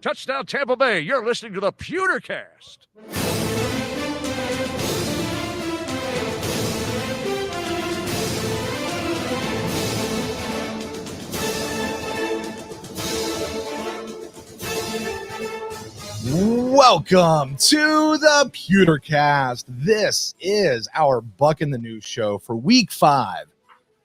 Touchdown Tampa Bay. You're listening to the PewterCast. Welcome to the PewterCast. This is our Buc'In the News show for Week 5.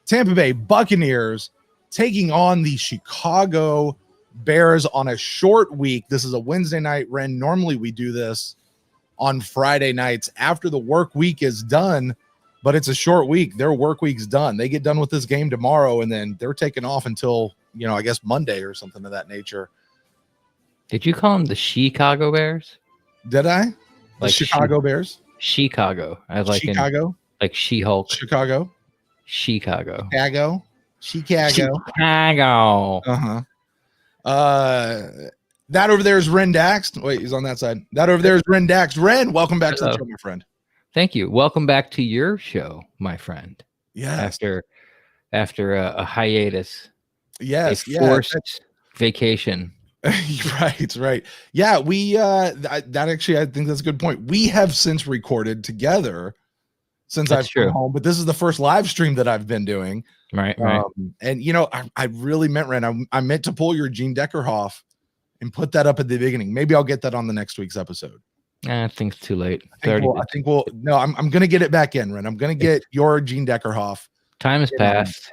Tampa Bay Buccaneers taking on the Chicago Bears on a short week. This is a Wednesday night, Ren. Normally we do this on Friday nights after the work week is done, but it's a short week. Their work week's done. They get done with this game tomorrow, and then they're taking off until, I guess Monday or something of that nature. Did you call them the Chicago Bears? Did I? The Like Chicago Bears? Chicago. I like Chicago? like She-Hulk. Chicago? Chicago. Chicago? Chicago. Chicago. That over there is Ren Dax. Wait, he's on that side. That over there is Ren Dax. Ren, welcome back to the show, my friend. Thank you. Welcome back to your show, my friend. Yes. After a hiatus. Yes. A forced vacation. Right. Yeah, we that actually, I think that's a good point. We have since recorded together since I've come home, but this is the first live stream that I've been doing. Right. And I really meant, Ren, I meant to pull your Gene Deckerhoff and put that up at the beginning. Maybe I'll get that on the next week's episode. I think it's too late. I'm gonna get it back in, Ren. I'm gonna get your Gene Deckerhoff. Time has passed.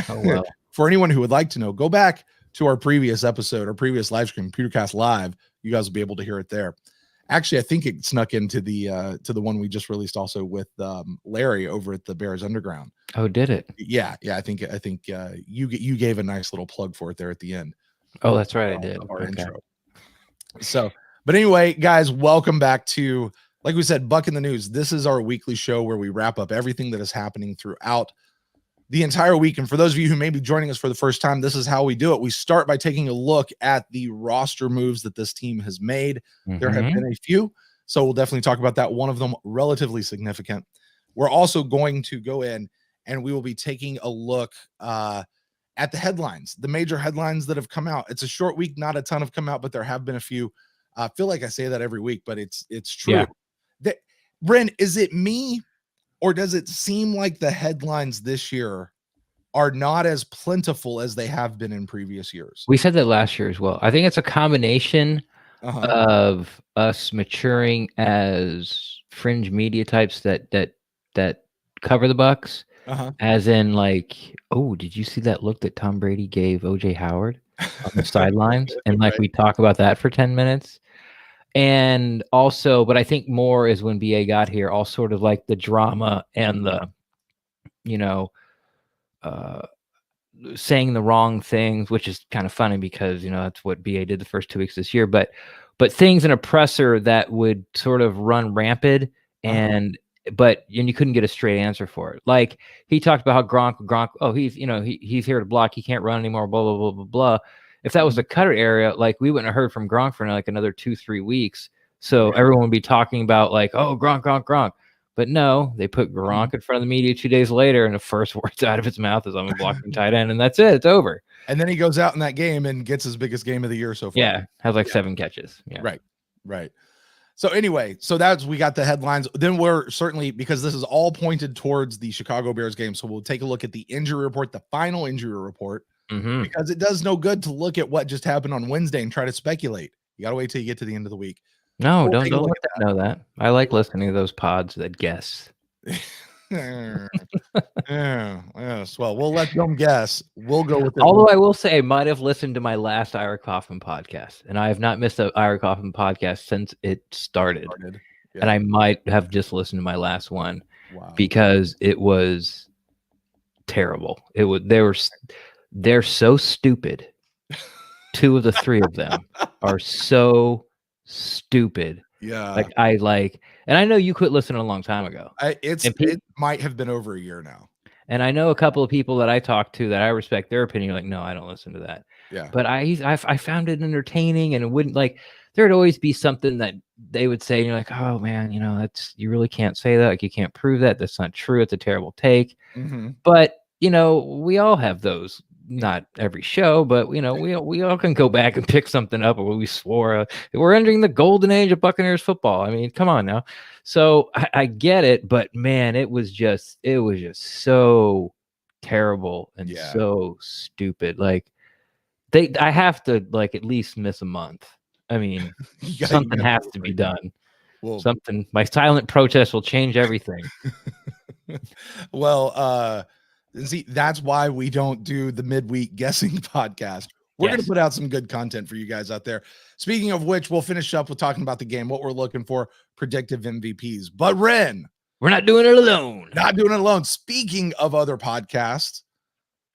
Oh well. For anyone who would like to know, go back to our previous episode, our previous live stream, PewterCast Live. You guys will be able to hear it there. Actually, I think it snuck into the one we just released also with Larry over at the Bears Underground. Oh, did it? Yeah. I think you gave a nice little plug for it there at the end. Oh, that's right, I did. Our intro. So, but anyway, guys, welcome back to, like we said, Buc'In the News. This is our weekly show where we wrap up everything that is happening throughout the entire week. And for those of you who may be joining us for the first time, this is how we do it. We start by taking a look at the roster moves that this team has made. There have been a few, so we'll definitely talk about that. One of them relatively significant. We're also going to go in and we will be taking a look at the headlines, the major headlines that have come out. It's a short week, not a ton have come out, but there have been a few. I feel like I say that every week, but it's true. Yeah. Bryn, is it me? Or does it seem like the headlines this year are not as plentiful as they have been in previous years? We said that last year as well. I think it's a combination of us maturing as fringe media types that cover the Bucs, as in like, oh, did you see that look that Tom Brady gave OJ Howard on the sidelines? And like we talk about that for 10 minutes. And also, but I think more is when BA got here, all sort of like the drama and the, saying the wrong things, which is kind of funny because, that's what BA did the first 2 weeks this year. But things in a presser that would sort of run rampant and you couldn't get a straight answer for it. Like he talked about how Gronk, oh, he's here to block. He can't run anymore, blah, blah, blah, blah, blah. If that was the cutter area, like we wouldn't have heard from Gronk for like another 2-3 weeks. So everyone would be talking about like, oh, Gronk. But no, they put Gronk in front of the media 2 days later, and the first words out of his mouth is, I'm a blocking tight end, and that's it. It's over. And then he goes out in that game and gets his biggest game of the year so far. Yeah, has like 7 catches. Yeah. Right. So anyway, we got the headlines. Then we're certainly, because this is all pointed towards the Chicago Bears game, so we'll take a look at the injury report, the final injury report. Because it does no good to look at what just happened on Wednesday and try to speculate. You got to wait till you get to the end of the week. No, don't let them know that. I like listening to those pods that guess. Yes. Well, we'll let them guess. We'll go with it. Although I will say I might have listened to my last Ira Kaufman podcast, and I have not missed an Ira Kaufman podcast since it started. Yeah. And I might have just listened to my last one because it was terrible. They're so stupid. 2 of the 3 of them are so stupid. Yeah. And I know you quit listening a long time ago. It might have been over a year now. And I know a couple of people that I talk to that I respect their opinion. Like, no, I don't listen to that. Yeah. But I found it entertaining, and it wouldn't there'd always be something that they would say, and you're like, oh man, you really can't say that. Like, you can't prove that. That's not true. It's a terrible take. But we all have those not every show, but you know, we all can go back and pick something up where we swore we're entering the golden age of Buccaneers football. I mean, come on now. So I get it, but man, it was just so terrible and so stupid. Like I have to like at least miss a month. I mean, something has to be done. Well, my silent protest will change everything. Well, see, that's why we don't do the midweek guessing podcast. We're going to put out some good content for you guys out there. Speaking of which, we'll finish up with talking about the game, what we're looking for, predictive MVPs. But Ren, we're not doing it alone. Not doing it alone. Speaking of other podcasts,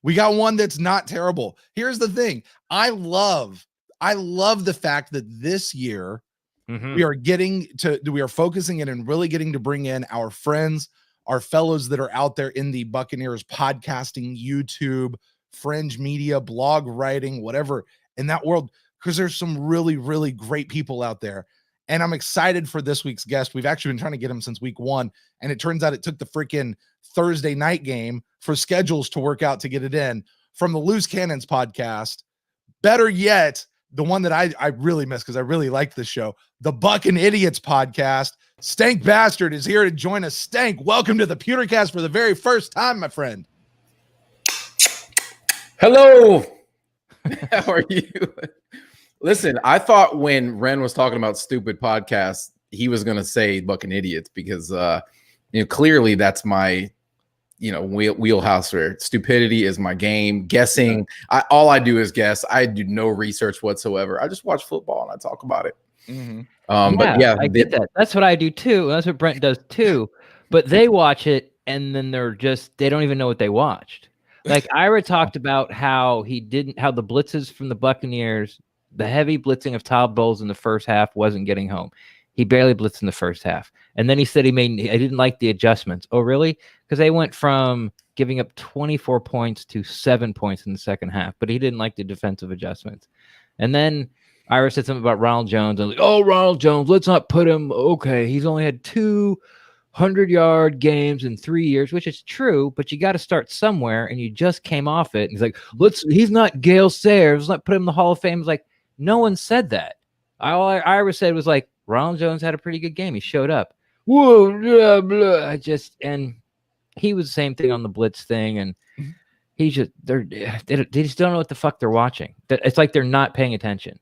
we got one that's not terrible. Here's the thing. I love the fact that this year we are focusing in and really getting to bring in our friends, our fellows that are out there in the Buccaneers podcasting, YouTube, fringe media, blog writing, whatever in that world, because there's some really, really great people out there. And I'm excited for this week's guest. We've actually been trying to get him since week 1. And it turns out it took the freaking Thursday night game for schedules to work out to get it in from the Loose Cannons podcast. Better yet, the one that I really miss because I really liked this show, the Buccanidiots podcast. Stank Bastard is here to join us. Stank, welcome to the PewterCast for the very first time, my friend. Hello. How are you? Listen, I thought when Ren was talking about stupid podcasts, he was going to say Buccanidiots because, clearly that's my, wheelhouse where stupidity is my game. Guessing, all I do is guess. I do no research whatsoever. I just watch football and I talk about it. Mm-hmm. But yeah, I get that. That's what I do too. That's what Brent does too. But they watch it and then they don't even know what they watched. Like Ira talked about how the blitzes from the Buccaneers, the heavy blitzing of Todd Bowles in the first half wasn't getting home. He barely blitzed in the first half. And then he said I didn't like the adjustments. Oh, really? Because they went from giving up 24 points to 7 points in the second half, but he didn't like the defensive adjustments. And then Ira said something about Ronald Jones. And Ronald Jones, let's not put him. Okay, he's only had 200-yard games in 3 years, which is true, but you got to start somewhere, and you just came off it. And he's like, he's not Gale Sayers. Let's not put him in the Hall of Fame. It's like, no one said that. All Ira said was like, Ronald Jones had a pretty good game. He showed up. Whoa, blah, blah. And he was the same thing on the blitz thing, and they just don't know what the fuck they're watching. It's like they're not paying attention.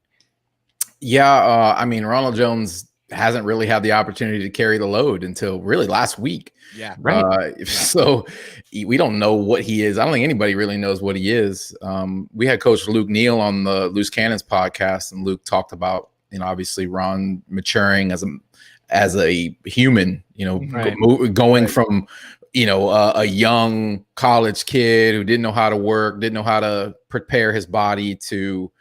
Yeah, Ronald Jones hasn't really had the opportunity to carry the load until really last week. Yeah, right. So we don't know what he is. I don't think anybody really knows what he is. We had Coach Luke Neal on the Loose Cannons podcast, and Luke talked about, obviously Ron maturing as a human, going from, a young college kid who didn't know how to work, didn't know how to prepare his body to,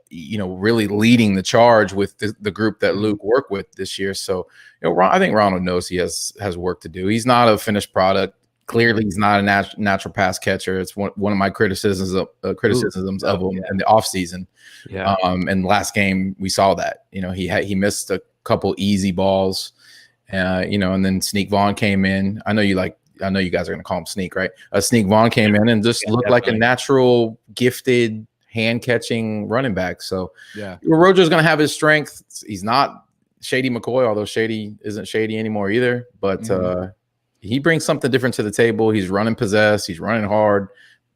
really leading the charge with the group that Luke worked with this year. So, I think Ronald knows he has work to do. He's not a finished product. Clearly, he's not a natural pass catcher. It's one of my criticisms of him in the offseason. Yeah. And last game we saw that. He missed a couple easy balls. And then Sneak Vaughn came in. I know you guys are going to call him Sneak, right? Sneak Vaughn came in and just looked like a natural, gifted, hand-catching running back. So Rojo's going to have his strength. He's not Shady McCoy, although Shady isn't Shady anymore either. But he brings something different to the table. He's running possess. He's running hard.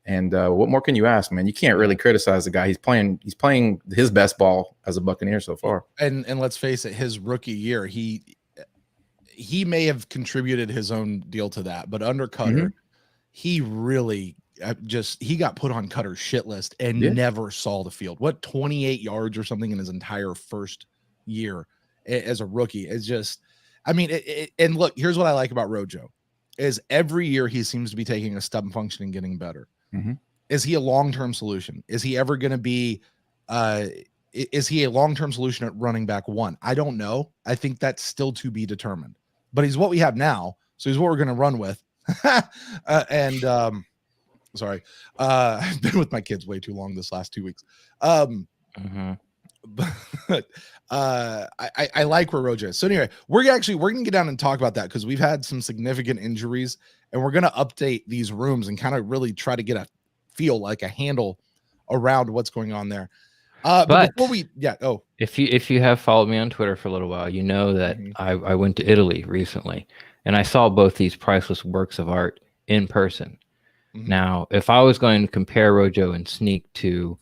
And what more can you ask, man? You can't really criticize the guy. He's playing his best ball as a Buccaneer so far. And let's face it, his rookie year, he may have contributed his own deal to that, but under Cutter, he really he got put on Cutter's shit list and never saw the field. 28 yards or something in his entire first year as a rookie. It's just, and look, here's what I like about Rojo is every year he seems to be taking a step function and getting better. Is he a long-term solution? Is he ever going to be, is he a long-term solution at running back 1? I don't know. I think that's still to be determined, but he's what we have now. So he's what we're going to run with. Sorry. I've been with my kids way too long this last 2 weeks. But I like where Rojo is. So anyway, we're gonna get down and talk about that because we've had some significant injuries, and we're gonna update these rooms and kind of really try to get a feel like a handle around what's going on there. But before if you have followed me on Twitter for a little while, you know that I went to Italy recently, and I saw both these priceless works of art in person. Now, if I was going to compare Rojo and Sneak to,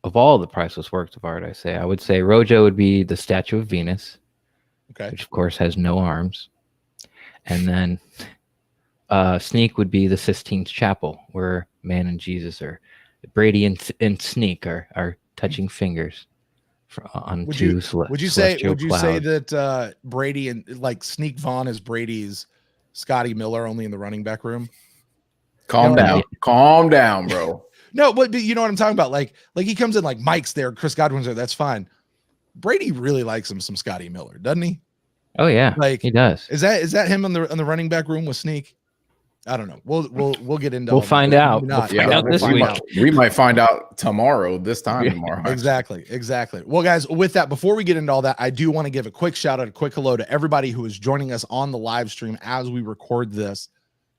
of all the priceless works of art, I would say Rojo would be the statue of Venus, which of course has no arms, and then Sneak would be the Sistine Chapel, where man and Jesus are. Brady and Sneak are touching fingers would you say that Brady and like Sneak Vaughn is Brady's Scotty Miller, only in the running back room? Calm down, bro. No, but you know what I'm talking about. Like he comes in, like Mike's there, Chris Godwin's there. That's fine. Brady really likes him some Scotty Miller, doesn't he? Oh yeah, like he does. Is that him on the running back room with Sneak? I don't know. We'll get into. We'll find out. We might find out tomorrow. This time tomorrow. Exactly. Well, guys, with that, before we get into all that, I do want to give a quick shout out, a quick hello to everybody who is joining us on the live stream as we record this.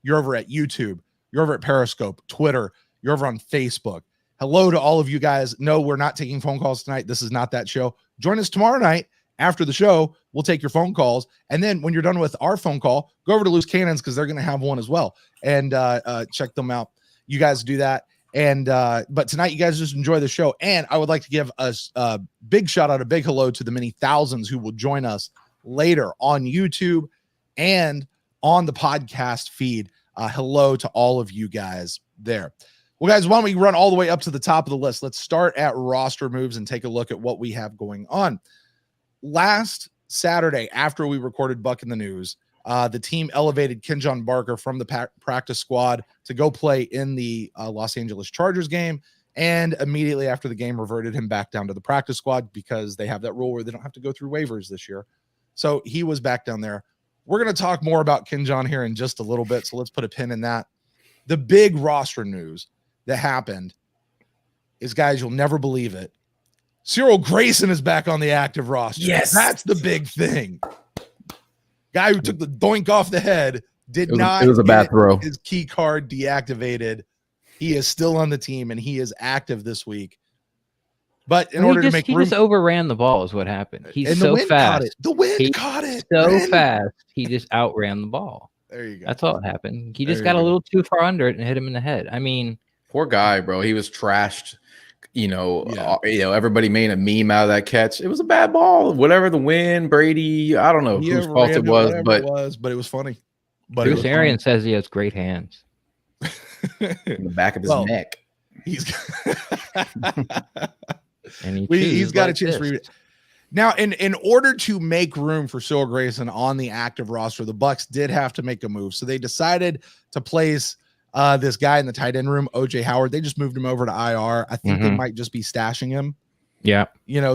You're over at YouTube. You're over at Periscope, Twitter. You're over on Facebook. Hello to all of you guys. No, we're not taking phone calls tonight. This is not that show. Join us tomorrow night. After the show, we'll take your phone calls. And then when you're done with our phone call, go over to Loose Cannons because they're going to have one as well. And check them out. You guys do that. And but tonight, you guys just enjoy the show. And I would like to give us a big shout out, a big hello to the many thousands who will join us later on YouTube and on the podcast feed. Hello to all of you guys there. Well, guys, why don't we run all the way up to the top of the list? Let's start at roster moves and take a look at what we have going on. Last Saturday, after we recorded Buc in the News, the team elevated Kenjon Barker from the practice squad to go play in the Los Angeles Chargers game, and immediately after the game reverted him back down to the practice squad because they have that rule where they don't have to go through waivers this year. So he was back down there. We're going to talk more about Kenjon here in just a little bit, so let's put a pin in that. The big roster news that happened is, guys, you'll never believe it, Cyril Grayson is back on the active roster. Yes. That's the big thing. Guy who took the doink off the head it was a bad throw. His key card deactivated. He is still on the team, and he is active this week. But in order to make room, he just overran the ball is what happened. He's so fast. The wind caught it. So fast, he just outran the ball. There you go. That's all that happened. He just got a little too far under it and hit him in the head. I mean, poor guy, bro. He was trashed. Everybody made a meme out of that catch. It was a bad ball. Whatever the win, Brady, I don't know whose fault it was, but it was funny. But Bruce Arians says he has great hands. In the back of his neck. He's he's got a chance to read it. Now, in order to make room for Cyril Grayson on the active roster, the Bucs did have to make a move. So they decided to place this guy in the tight end room, OJ Howard. They just moved him over to IR. I think they might just be stashing him. Yeah.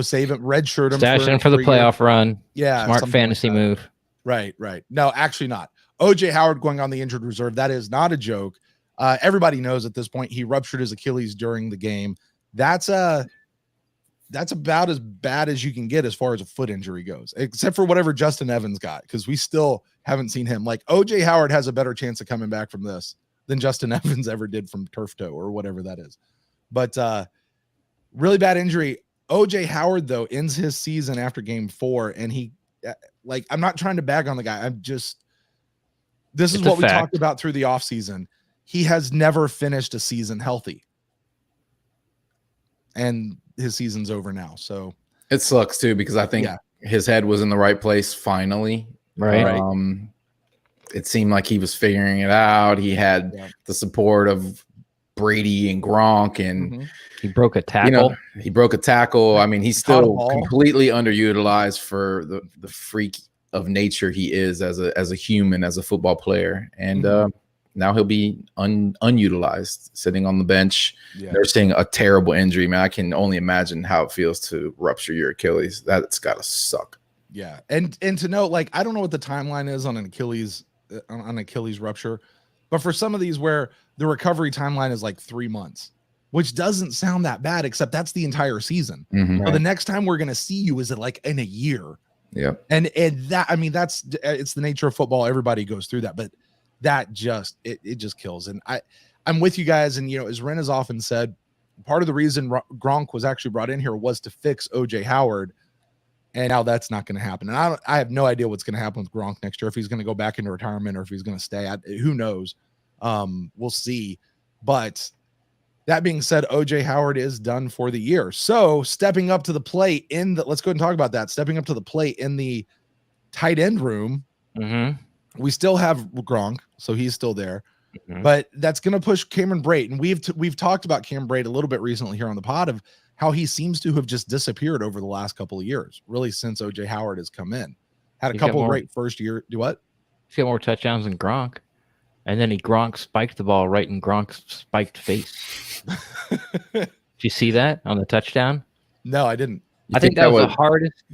Save him, redshirt him. Stash him for the playoff run. Yeah. Smart fantasy move. Right. No, actually not. OJ Howard going on the injured reserve. That is not a joke. Everybody knows at this point he ruptured his Achilles during the game. That's about as bad as you can get as far as a foot injury goes, except for whatever Justin Evans got, because we still haven't seen him. Like, OJ Howard has a better chance of coming back from this than Justin Evans ever did from turf toe or whatever that is. But really bad injury. OJ Howard, though, ends his season after game 4, and he, I'm not trying to bag on the guy. This is what we talked about through the offseason. He has never finished a season healthy. And his season's over now. So it sucks too, because I think his head was in the right place finally. Right. It seemed like he was figuring it out. He had the support of Brady and Gronk, and he broke a tackle. He broke a tackle. I mean, he's still completely underutilized for the freak of nature he is as a human, as a football player. And now he'll be unutilized, sitting on the bench. They're seeing a terrible injury, man. I can only imagine how it feels to rupture your Achilles. That's got to suck. Yeah. And to know, I don't know what the timeline is on an Achilles rupture, but for some of these where the recovery timeline is 3 months, which doesn't sound that bad, except that's the entire season. So the next time we're going to see you is in a year. Yeah. And that, I mean, it's the nature of football. Everybody goes through that, but that just it just kills. And I'm with you guys. And, as Ren has often said, part of the reason Gronk was actually brought in here was to fix OJ Howard. And now that's not going to happen. And I have no idea what's going to happen with Gronk next year, if he's going to go back into retirement or if he's going to stay. Who knows? We'll see. But that being said, OJ Howard is done for the year. So stepping up to the plate let's go ahead and talk about that. Stepping up to the plate in the tight end room. We still have Gronk, so he's still there. But that's going to push Cameron Brate. And we've talked about Cam Brate a little bit recently here on the pod of how he seems to have just disappeared over the last couple of years, really since OJ Howard has come in. Had a couple of great first year. Do what? He's got more touchdowns than Gronk. And then Gronk spiked the ball right in Gronk's spiked face. Did you see that on the touchdown? No, I didn't. I think that was the hardest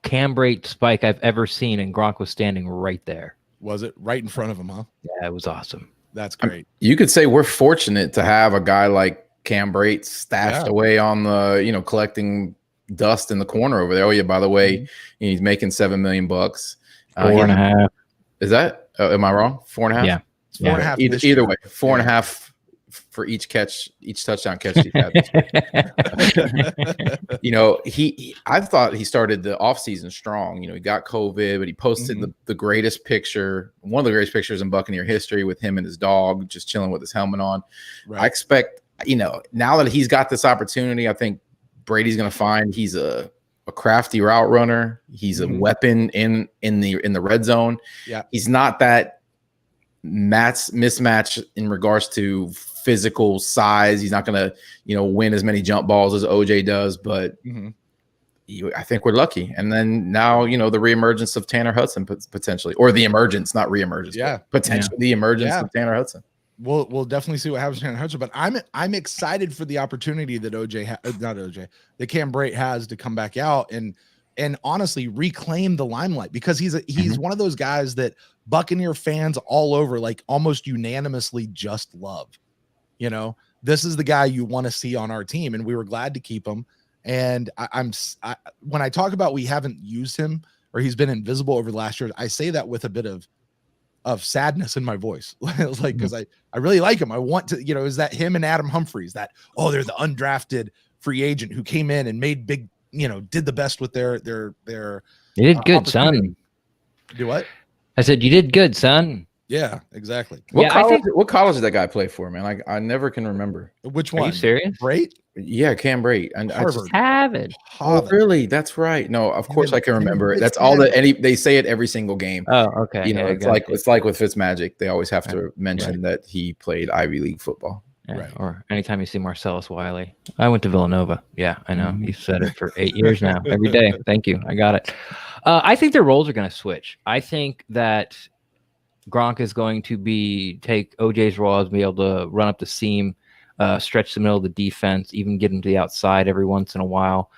Cam Brate spike I've ever seen, and Gronk was standing right there. Was it right in front of him, huh? Yeah, it was awesome. That's great. You could say we're fortunate to have a guy like Cam Brate stashed away on the, collecting dust in the corner over there. Oh yeah, by the way, he's making $7 million. 4.5. Is that? Am I wrong? 4.5? Yeah. 4.5. Either way, 4.5 for each touchdown catch he had. I thought he started the offseason strong. He got COVID, but he posted the greatest picture, one of the greatest pictures in Buccaneer history, with him and his dog just chilling with his helmet on. Right. I expect, now that he's got this opportunity, I think Brady's going to find he's a crafty route runner. He's a weapon in the red zone. Yeah, he's not that mismatch in regards to physical size. He's not going to, win as many jump balls as OJ does, but I think we're lucky. And then now, the reemergence of Tanner Hudson potentially, or the emergence, not reemergence, potentially the emergence of Tanner Hudson. We'll definitely see what happens to Tanner Hudson, but I'm excited for the opportunity that that Cam Brate has to come back out and honestly reclaim the limelight, because he's one of those guys that Buccaneer fans all over almost unanimously just love. This is the guy you want to see on our team, and we were glad to keep him. And when I talk about we haven't used him or he's been invisible over the last year, I say that with a bit of sadness in my voice. Because I really like him. I want to, is that him and Adam Humphries, that, they're the undrafted free agent who came in and made big, did the best with their you did good, son. Do what? I said, you did good, son. Yeah, exactly. What college did that guy play for, man? I never can remember. Which one? Are you serious? Brate? Yeah, Cam Brate. And Harvard. Oh, really? That's right. No, of course I can remember it. That's all that they say it every single game. Oh, okay. It's like with Fitzmagic. They always have to mention that he played Ivy League football. Yeah, right. Or anytime you see Marcellus Wiley. I went to Villanova. Yeah, I know. You said it for 8 years now. Every day. Thank you. I got it. I think their roles are going to switch. I think that Gronk is going to take OJ's role as be able to run up the seam, stretch the middle of the defense, even get him to the outside every once in a while,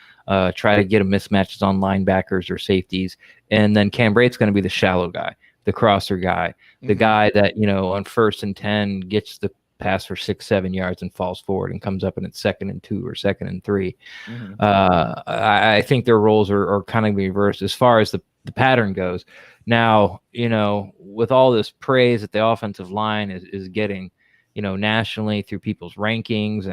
try to get him mismatches on linebackers or safeties. And then Cam Brate's going to be the shallow guy, the crosser guy, the guy that, on 1st and 10 gets the pass for 6-7 yards and falls forward and comes up and it's 2nd and 2 or 2nd and 3. I think their roles are kind of reversed as far as the pattern goes. Now, with all this praise that the offensive line is getting, nationally through people's rankings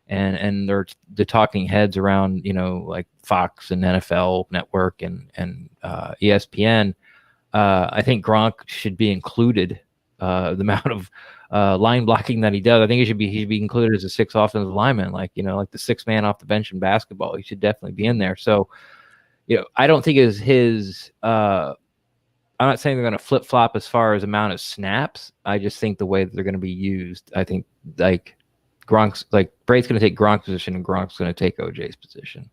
and they're the talking heads around, like Fox and NFL Network and ESPN, I think Gronk should be included. The amount of line blocking that he does, I think he should be included as a 6th offensive lineman, like the 6th man off the bench in basketball. He should definitely be in there. So, I don't think his I'm not saying they're going to flip flop as far as amount of snaps. I just think the way that they're going to be used, I think Brate's going to take Gronk's position and Gronk's going to take OJ's position.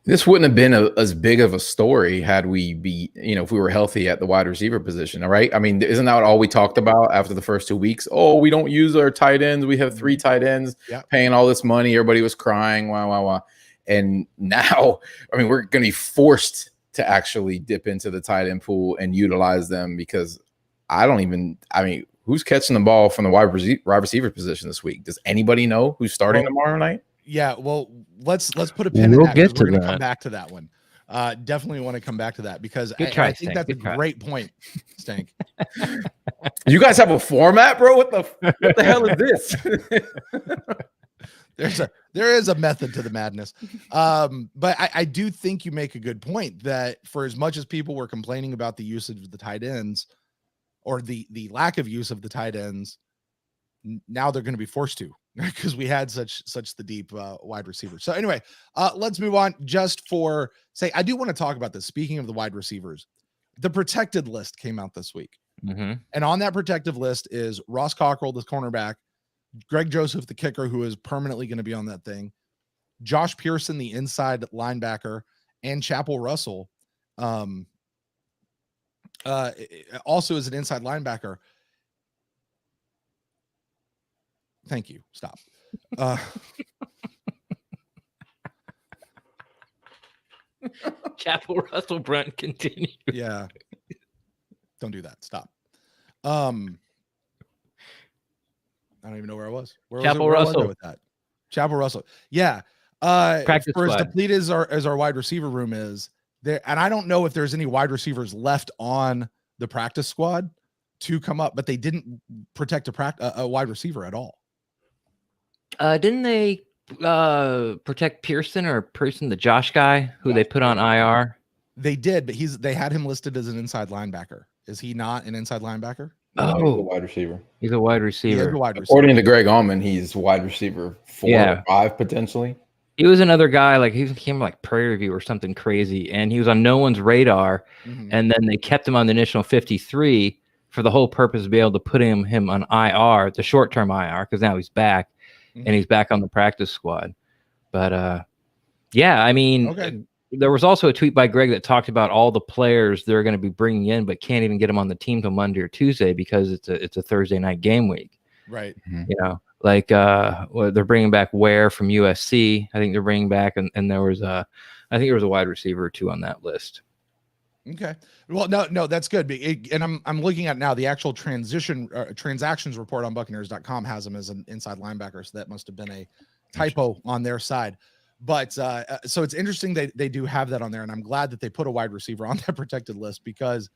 This wouldn't have been as big of a story had we if we were healthy at the wide receiver position. All right. I mean, isn't that all we talked about after the first 2 weeks? Oh, we don't use our tight ends. We have 3 tight ends paying all this money. Everybody was crying. Wow. And now, I mean, we're going to be forced to actually dip into the tight end pool and utilize them, because who's catching the ball from the wide receiver position this week? Does anybody know who's starting tomorrow night? Yeah, well, let's put a pin in that. Get to we're going that. to come back to that one. Definitely want to come back to that because Good try, I think Stank. that's Good a try. great point, Stank. You guys have a format, bro? What the hell is this? There is a method to the madness. But I do think you make a good point that for as much as people were complaining about the usage of the tight ends or the lack of use of the tight ends, now they're going to be forced to because we had such the deep wide receivers. So anyway, let's move on. Just for say, I do want to talk about this. Speaking of the wide receivers, the protected list came out this week. Mm-hmm. And on that protective list is Ross Cockrell, the cornerback, Greg Joseph, the kicker, who is permanently going to be on that thing, Josh Pearson, the inside linebacker, and Chapel Russell also is an inside linebacker. Thank you. Stop. Chapel Russell Brunt continue. Yeah. Don't do that. Stop. I don't even know where I was. Chapel Where was Russell. I with that? Chapel Russell. Yeah. Practice for as squad. depleted as our wide receiver room is there, and I don't know if there's any wide receivers left on the practice squad to come up, but they didn't protect a wide receiver at all. Didn't they protect Pearson, the Josh guy who they put on IR? They did, but they had him listed as an inside linebacker. Is he not an inside linebacker? No, he's Oh. a wide receiver. He's a wide He is receiver. a wide receiver. According to Greg Allman, he's wide receiver 4 or 5 potentially. He was another guy, like he came like Prairie View or something crazy, and he was on no one's radar. Mhm. And then they kept him on the initial 53 for the whole purpose to be able to put him on IR, the short-term IR, because now he's back and he's back on the practice squad. But yeah, I mean, Okay. There was also a tweet by Greg that talked about all the players they're going to be bringing in, but can't even get them on the team till Monday or Tuesday because it's a Thursday night game week. Right. You know, like they're bringing back Ware from USC. I think they're bringing back, and there was I think there was a wide receiver or two on that list. Okay. Well, no, that's good. And I'm looking at now the actual transactions report on Buccaneers.com has him as an inside linebacker, so that must have been a typo on their side. But so it's interesting they do have that on there, and I'm glad that they put a wide receiver on that protected list because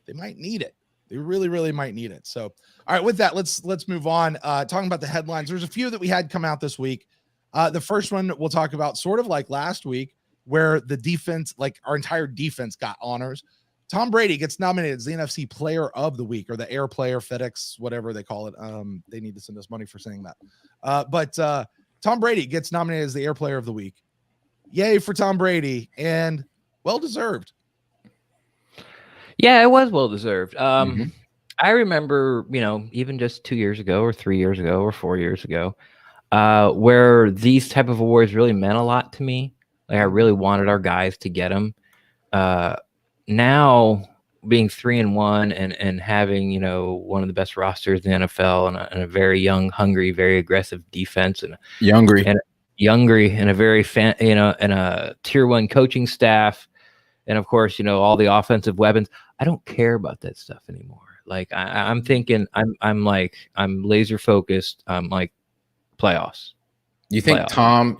they might need it. They really, really might need it. So, all right, with that, let's move on. Talking about the headlines, there's a few that we had come out this week. The first one we'll talk about, sort of like last week, where the defense, like our entire defense, got honors. Tom Brady gets nominated as the NFC Player of the Week, or the Air Player, FedEx, whatever they call it. They need to send us money for saying that. But Tom Brady gets nominated as the Air Player of the Week. Yay for Tom Brady, and well deserved. Yeah, it was well deserved. I remember, even just 2 years ago or 3 years ago or 4 years ago, where these type of awards really meant a lot to me. Like I really wanted our guys to get them. Now being 3-1 and having, one of the best rosters in the NFL and a very young, hungry, very aggressive defense and a very and a tier 1 coaching staff. And of course, all the offensive weapons. I don't care about that stuff anymore. Like I'm thinking, I'm laser focused. I'm like playoffs. You think Tom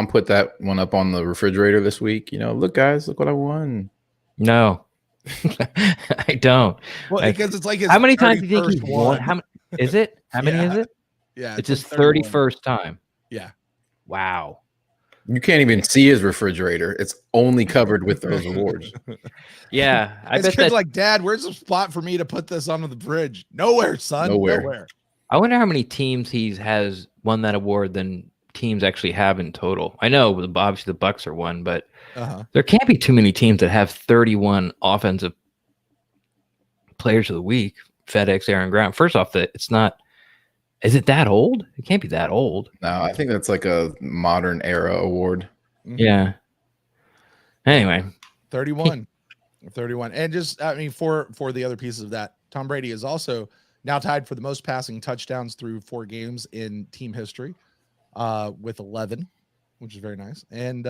put that one up on the refrigerator this week? Look guys, look what I won. No, I don't. Well, because it's like his how many times do you think he's won? one. How is it? How many is it? Yeah, it's his 31st time. Yeah. Wow. You can't even see his refrigerator. It's only covered with those awards. Yeah. I bet that's like, Dad, where's the spot for me to put this onto the fridge? Nowhere, son. Nowhere. I wonder how many teams has won that award than teams actually have in total. I know obviously the Bucs are one, but there can't be too many teams that have 31 offensive players of the week. FedEx, Aaron Grant. First off, it's not. Is it that old? It can't be that old. No, I think that's like a modern era award. Yeah. Anyway, 31. And just, for the other pieces of that, Tom Brady is also now tied for the most passing touchdowns through 4 games in team history, with 11, which is very nice. And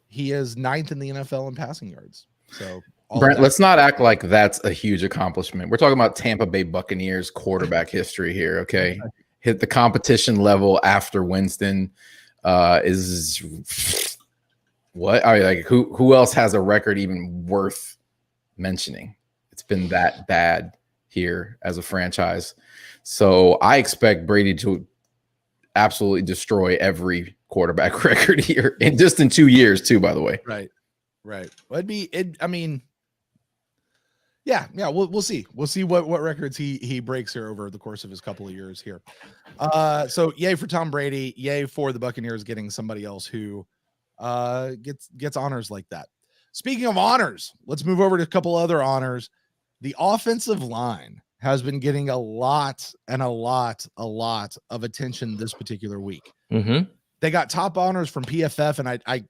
he is 9th in the NFL in passing yards. So Brent, let's not act like that's a huge accomplishment. We're talking about Tampa Bay Buccaneers quarterback history here, okay? Hit the competition level after Winston is What? I mean, like who else has a record even worth mentioning? It's been that bad here as a franchise. So I expect Brady to absolutely destroy every quarterback record here in 2 years too, by the way. Right. Well, I mean, yeah, we'll see. We'll see what records he breaks here over the course of his couple of years here. So yay for Tom Brady, yay for the Buccaneers getting somebody else who gets honors like that. Speaking of honors, let's move over to a couple other honors. The offensive line has been getting a lot of attention this particular week. Mm-hmm. They got top honors from PFF, and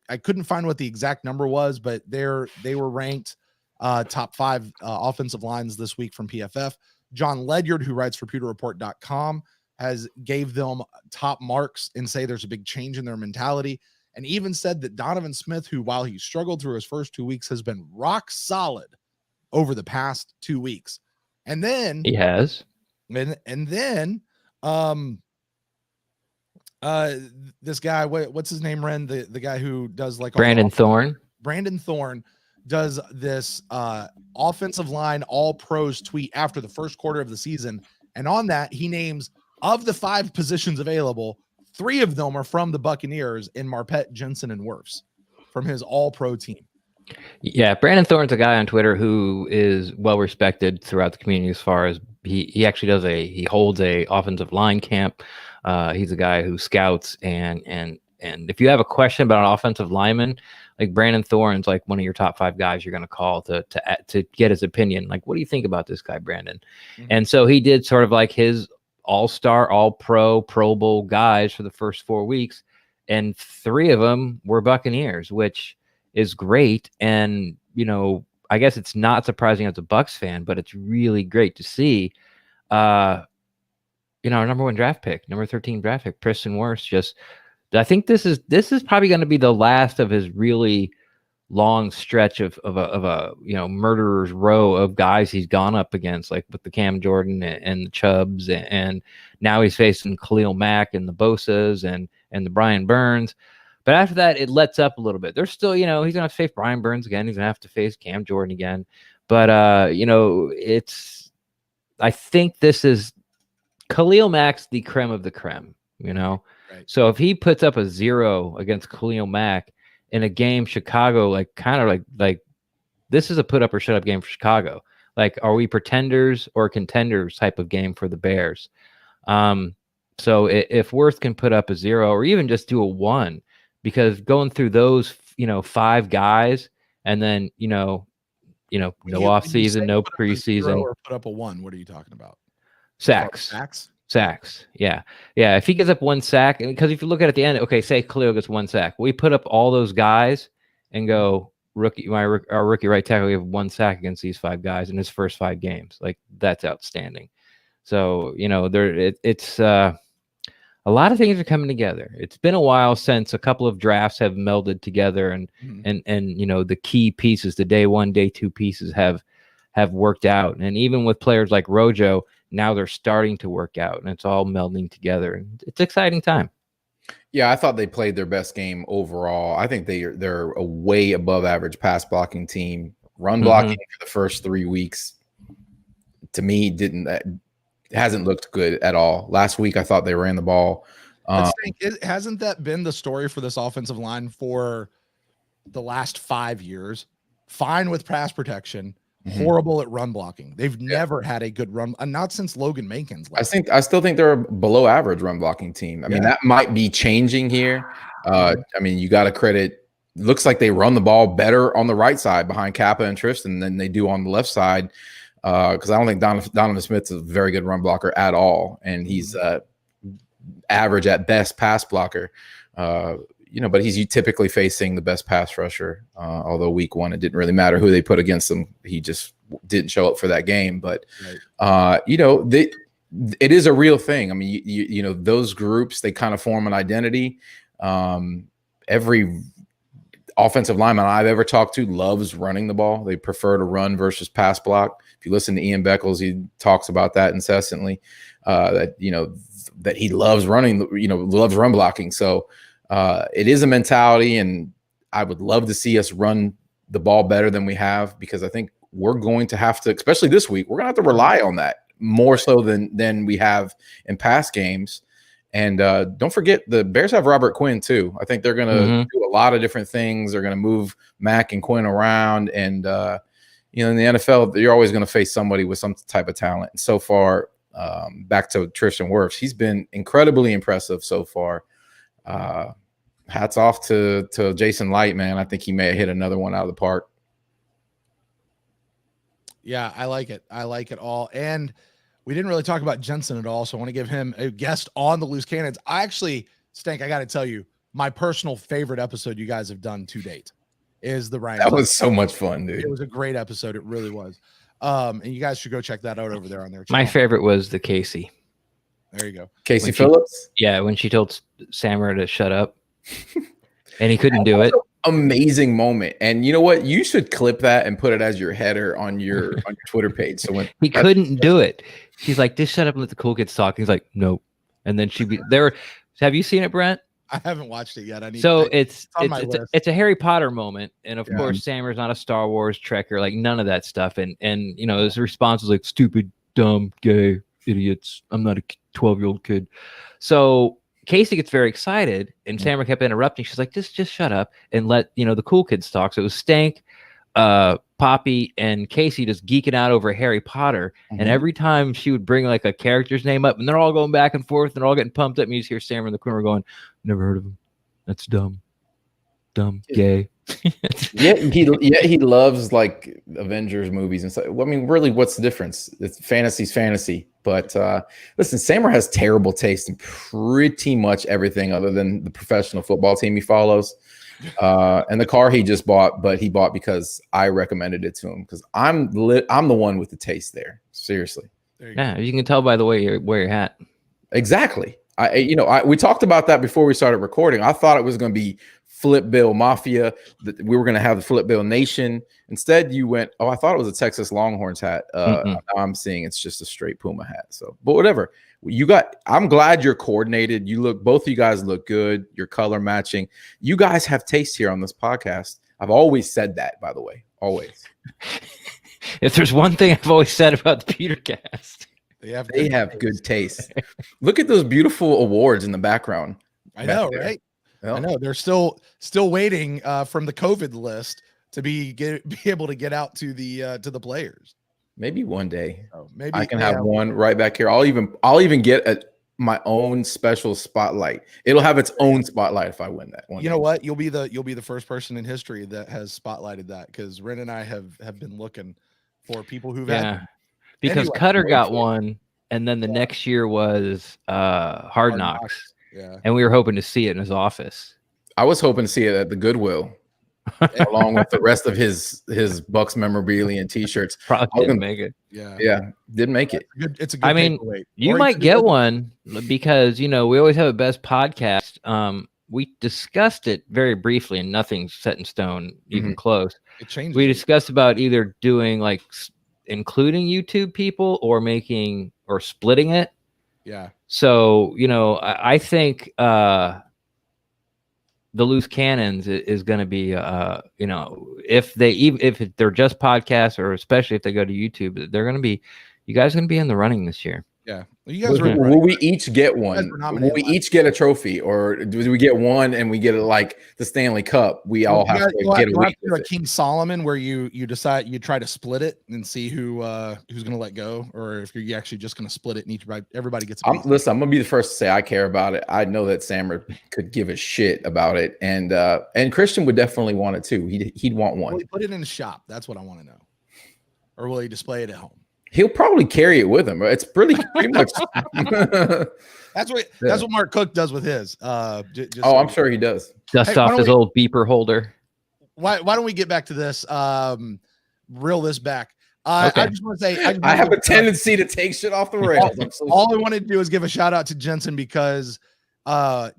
I couldn't find what the exact number was, but they were ranked top 5 offensive lines this week from PFF. John Ledyard, who writes for PewterReport.com, has gave them top marks and say there's a big change in their mentality, and even said that Donovan Smith, who while he struggled through his first 2 weeks, has been rock solid over the past 2 weeks. And then he has, and then this guy, what's his name, Ren, the guy who does like Brandon Thorne does this offensive line all pros tweet after the first quarter of the season, and on that he names, of the 5 positions available, 3 of them are from the Buccaneers in Marpet, Jensen, and Wirfs from his all pro team. Yeah, Brandon Thorne's a guy on Twitter who is well respected throughout the community as far as he actually he holds a offensive line camp. He's a guy who scouts and if you have a question about an offensive lineman, like Brandon Thorne's like one of your top 5 guys you're going to call to get his opinion. Like, what do you think about this guy, Brandon? Mm-hmm. And so he did sort of like his all-star, all-pro, Pro Bowl guys for the first 4 weeks, and 3 of them were Buccaneers, which is great. And, you know, I guess it's not surprising as a Bucs fan, but it's really great to see, our number 1 draft pick, number 13 draft pick, Preston Wirfs. I think this is probably going to be the last of his really long stretch of a murderer's row of guys he's gone up against, like with the Cam Jordan and the Chubbs, and now he's facing Khalil Mack and the Bosas and the Brian Burns. But after that, it lets up a little bit. There's still, he's going to have to face Brian Burns again. He's going to have to face Cam Jordan again. But, I think this is Khalil Mack's the creme of the creme, Right. So if he puts up a 0 against Khalil Mack in a game, Chicago, like this is a put up or shut up game for Chicago. Like, are we pretenders or contenders type of game for the Bears? So if Wirfs can put up a 0 or even just do a 1, because going through those, 5 guys and then, no off season, no preseason, or put up a 1. What are you talking about? Sacks. Yeah. If he gets up 1 sack, because if you look at the end, okay, say Khalil gets 1 sack, we put up all those guys and go our rookie right tackle, we have 1 sack against these 5 guys in his first 5 games. Like, that's outstanding. So, it's a lot of things are coming together. It's been a while since a couple of drafts have melded together, and the key pieces, the day 1, day 2 pieces have worked out. And even with players like Rojo, now they're starting to work out, and it's all melding together. And it's an exciting time. Yeah, I thought they played their best game overall. I think they're a way above average pass blocking team. Run blocking for the first 3 weeks, to me, hasn't looked good at all. Last week, I thought they ran the ball. Hasn't that been the story for this offensive line for the last 5 years? Fine with pass protection, horrible at run blocking. They've never had a good run, not since Logan Mankins. I still think they're a below average run blocking team. I mean, that might be changing here. I mean, you got to credit. Looks like they run the ball better on the right side behind Kappa and Tristan than they do on the left side. Because I don't think Donovan Smith's a very good run blocker at all, and he's average at best pass blocker. But he's typically facing the best pass rusher. Although week 1, it didn't really matter who they put against him; he just didn't show up for that game. But it is a real thing. I mean, those groups, they kind of form an identity. Every offensive lineman I've ever talked to loves running the ball. They prefer to run versus pass block. If you listen to Ian Beckles, he talks about that incessantly, that he loves running, loves run blocking. So it is a mentality, and I would love to see us run the ball better than we have, because I think we're going to have to, especially this week, we're going to have to rely on that more so than we have in past games. And don't forget, the Bears have Robert Quinn too. I think they're going to do a lot of different things. They're going to move Mac and Quinn around. And, in the NFL, you're always going to face somebody with some type of talent. And so far, back to Tristan Wirfs, he's been incredibly impressive so far. Hats off to Jason Light, man. I think he may have hit another one out of the park. Yeah, I like it. I like it all. And we didn't really talk about Jensen at all, so I want to give him a guest on the Loose Cannons. I actually, Stank, I got to tell you, my personal favorite episode you guys have done to date is the Ryan. That was so much fun, dude. It was a great episode. It really was. And you guys should go check that out over there on their channel. My favorite was the Casey. There you go. Casey Phillips? When she told Sammer to shut up. And he couldn't do it. Amazing moment. And you know what? You should clip that and put it as your header on your Twitter page. So when he couldn't do it, she's like, just shut up and let the cool kids talk. He's like, nope. And then she'd be there. Have you seen it, Brent? I haven't watched it yet. It's a Harry Potter moment. And of course, Sammer's not a Star Wars trekker, like none of that stuff. And his response was like, stupid, dumb, gay, idiots. I'm not a 12-year-old kid. So Casey gets very excited, and Sammer kept interrupting. She's like, just shut up and let the cool kids talk. So it was Stank, Poppy, and Casey just geeking out over Harry Potter. And every time she would bring like a character's name up, and they're all going back and forth, and they're all getting pumped up, and you just hear Sammer in the corner going, never heard of him. That's dumb, gay. he loves like Avengers movies and stuff. I mean, really, what's the difference? It's fantasy's fantasy. But listen, Sammer has terrible taste in pretty much everything other than the professional football team he follows. And the car he just bought, but he bought because I recommended it to him, because I'm the one with the taste there. Seriously. You can tell by the way you wear your hat. Exactly. We talked about that before we started recording. I thought it was going to be Flip Bill Mafia, that we were going to have the Flip Bill Nation. Instead, you went, I thought it was a Texas Longhorns hat. Now I'm seeing it's just a straight Puma hat. So, but whatever. I'm glad you're coordinated. Both of you guys look good. You're color matching. You guys have taste here on this podcast. I've always said that, by the way. Always. If there's one thing I've always said about the PewterCast, they have good taste. Look at those beautiful awards in the background. I know, right? I know they're still waiting from the COVID list to be able to get out to the players. Maybe one day. Maybe I can have one right back here. I'll even get my own special spotlight. It'll have its own spotlight if I win that one. You know what? You'll be the first person in history that has spotlighted that, because Ren and I have been looking for people who've had. Because anyway, Cutter got one, and then the next year was Hard Knocks. Yeah. And we were hoping to see it in his office. I was hoping to see it at the Goodwill, along with the rest of his Bucs memorabilia and T-shirts. Probably didn't make it. Yeah, didn't make it. It's a good. I mean, you might get one, because we always have a best podcast. We discussed it very briefly, and nothing's set in stone, even close. It changed. We discussed about either doing like including YouTube people or splitting it. Yeah. So, I think the Loose Cannons is going to be, if they're just podcasts, or especially if they go to YouTube, you guys are going to be in the running this year. Yeah. Well, you guys will we each get one? Will we each get a trophy, or do we get one and we get it like the Stanley Cup? We all have to get a week. Like King Solomon, where you decide, you try to split it and see who's going to let go, or if you're actually just going to split it and everybody gets. Listen, I'm going to be the first to say I care about it. I know that Sammer could give a shit about it, and Christian would definitely want it too. He'd want one. Will he put it in the shop? That's what I want to know. Or will he display it at home? He'll probably carry it with him. It's pretty much. That's what Mark Cook does with his. I'm sure he does. Dust off his old beeper holder. Why don't we get back to this? Reel this back. Okay. I just want to say I have a tendency to take shit off the rails. All I wanted to do is give a shout out to Jensen, because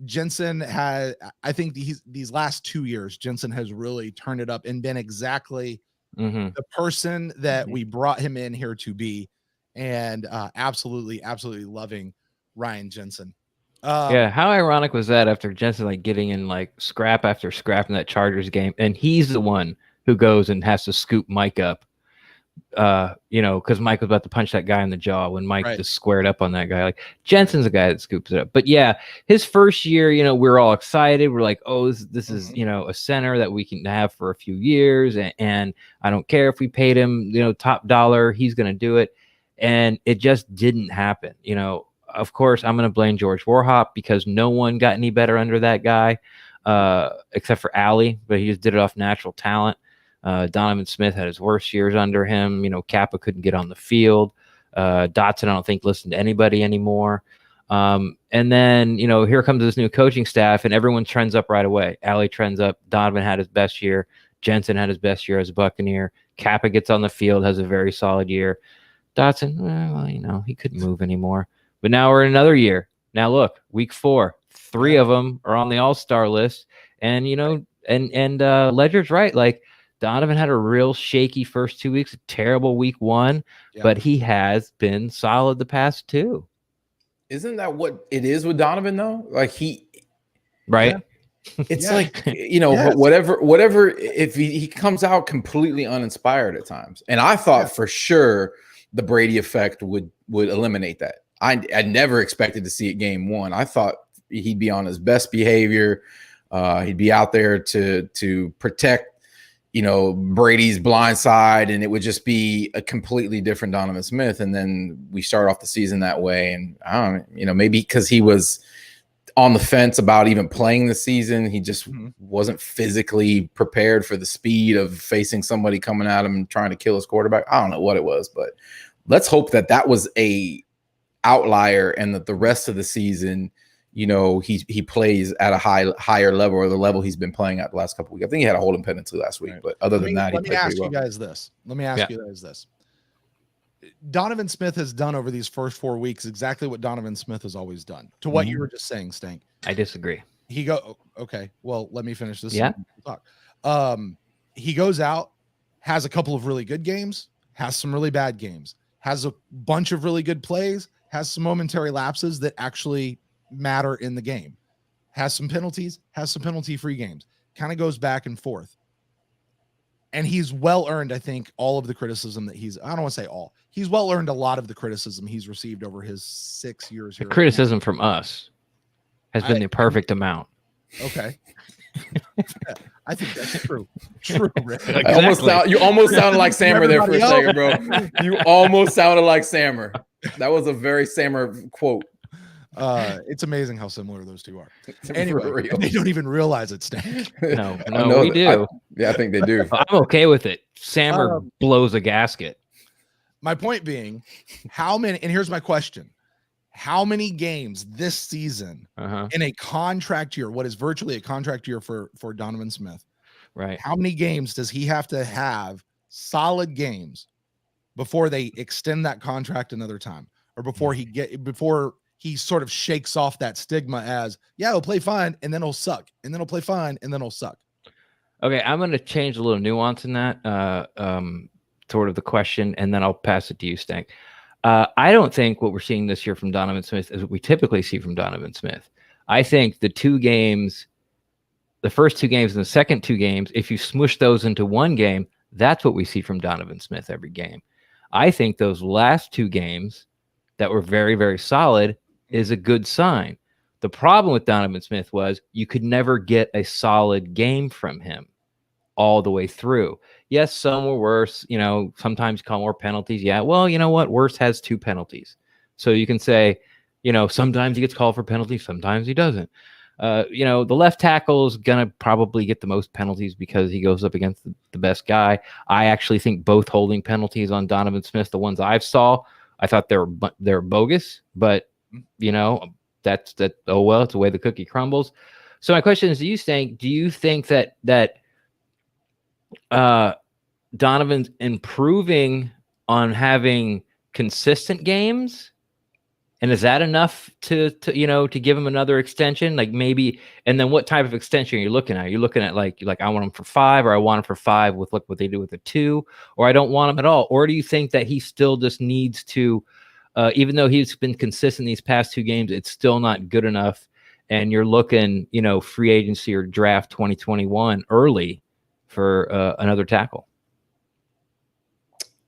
Jensen has, I think these last 2 years, Jensen has really turned it up and been exactly the person that we brought him in here to be, and absolutely loving Ryan Jensen. Yeah, how ironic was that after Jensen like getting in like scrap after scrap in that Chargers game, and he's the one who goes and has to scoop Mike up. Because Mike was about to punch that guy in the jaw when Mike just squared up on that guy. Like Jensen's the guy that scoops it up. But yeah, his first year, we're all excited. We're like, oh, this is a center that we can have for a few years, and I don't care if we paid him top dollar, he's gonna do it. And it just didn't happen. Of course, I'm gonna blame George Warhop because no one got any better under that guy, except for Allie, but he just did it off natural talent. Donovan Smith had his worst years under him. Kappa couldn't get on the field. Dotson, I don't think, listened to anybody anymore. And then, here comes this new coaching staff, and everyone trends up right away. Allie trends up. Donovan had his best year. Jensen had his best year as a Buccaneer. Kappa gets on the field, has a very solid year. Dotson, well, he couldn't move anymore. But now we're in another year. Now look, week 4, 3 of them are on the all-star list. And, Ledger's right. Like, Donovan had a real shaky first 2 weeks, a terrible week 1, but he has been solid the past 2. Isn't that what it is with Donovan though? Like right? Yeah. It's like, whatever, if he comes out completely uninspired at times. And I thought for sure the Brady effect would eliminate that. I never expected to see it game 1. I thought he'd be on his best behavior. He'd be out there to protect Brady's blind side, and it would just be a completely different Donovan Smith. And then we start off the season that way. And I don't know, maybe because he was on the fence about even playing the season, he just wasn't physically prepared for the speed of facing somebody coming at him and trying to kill his quarterback. I don't know what it was, but let's hope that was a outlier and that the rest of the season, he plays at a higher level, or the level he's been playing at the last couple of weeks. I think he had a holding penalty last week, but other than that, let me ask you guys this. Donovan Smith has done over these first 4 weeks exactly what Donovan Smith has always done. To what you were just saying, Stank. I disagree. Okay. Well, let me finish this. Yeah. Talk. He goes out, has a couple of really good games, has some really bad games, has a bunch of really good plays, has some momentary lapses that actually matter in the game, has some penalties, has some penalty-free games, kind of goes back and forth. And he's well earned, I think, all of the criticism that I don't want to say all. He's well earned a lot of the criticism he's received over his 6 years here. The criticism from us has been the perfect amount. Okay. I think that's true. True, Rick. You almost sounded like Sammer there for a second, bro. You almost sounded like Sammer. That was a very Sammer quote. It's amazing how similar those two are. Anyway, they don't even realize it's Stank. No, we do. I think they do. I'm okay with it. Sammer blows a gasket. My point being, and here's my question. How many games this season in a contract year, what is virtually a contract year for Donovan Smith, right? How many games does he have to have solid games before they extend that contract another time, or before he sort of shakes off that stigma as, he'll play fine and then he'll suck, and then he'll play fine and then he'll suck? Okay, I'm going to change a little nuance in that sort of the question, and then I'll pass it to you, Stank. I don't think what we're seeing this year from Donovan Smith is what we typically see from Donovan Smith. I think the first 2 games and the second 2 games, if you smush those into one game, that's what we see from Donovan Smith every game. I think those last 2 games that were very, very solid is a good sign. The problem with Donovan Smith was you could never get a solid game from him all the way through. Yes, some were worse. Sometimes call more penalties. Yeah, well, you know what? Worse has 2 penalties. So you can say, sometimes he gets called for penalties, sometimes he doesn't. The left tackle is going to probably get the most penalties because he goes up against the best guy. I actually think both holding penalties on Donovan Smith, the ones I thought they're bogus, but that's oh well, it's the way the cookie crumbles. So my question is to you, Stank, do you think that Donovan's improving on having consistent games? And is that enough to give him another extension? Like maybe, and then what type of extension are you looking at? Are you looking at like I want him for 5, or I want him for 5 with what they do with a 2, or I don't want him at all? Or do you think that he still just needs to even though he's been consistent these past 2 games, it's still not good enough. And you're looking, free agency or draft 2021 early for another tackle.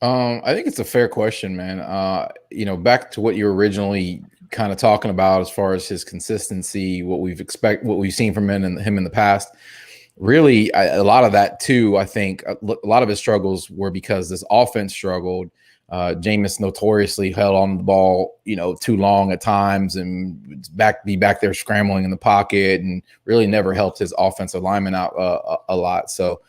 I think it's a fair question, man. Back to what you were originally kind of talking about as far as his consistency, what we've seen from him in the past. Really, a lot of that too. I think a lot of his struggles were because this offense struggled. Jameis notoriously held on the ball, too long at times, and be back there scrambling in the pocket, and really never helped his offensive lineman out a lot. So,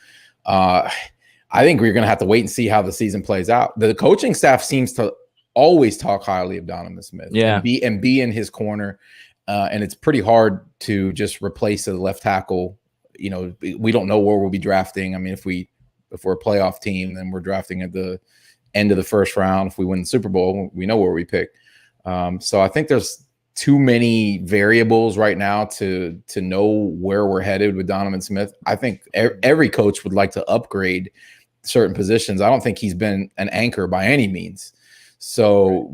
I think we're going to have to wait and see how the season plays out. The coaching staff seems to always talk highly of Donovan Smith, and be in his corner, and it's pretty hard to just replace a left tackle. We don't know where we'll be drafting. I mean, if we're a playoff team, then we're drafting at the end of the first round. If we win the Super Bowl, we know where we pick. So I think there's too many variables right now to know where we're headed with Donovan Smith. I think every coach would like to upgrade certain positions. I don't think he's been an anchor by any means. So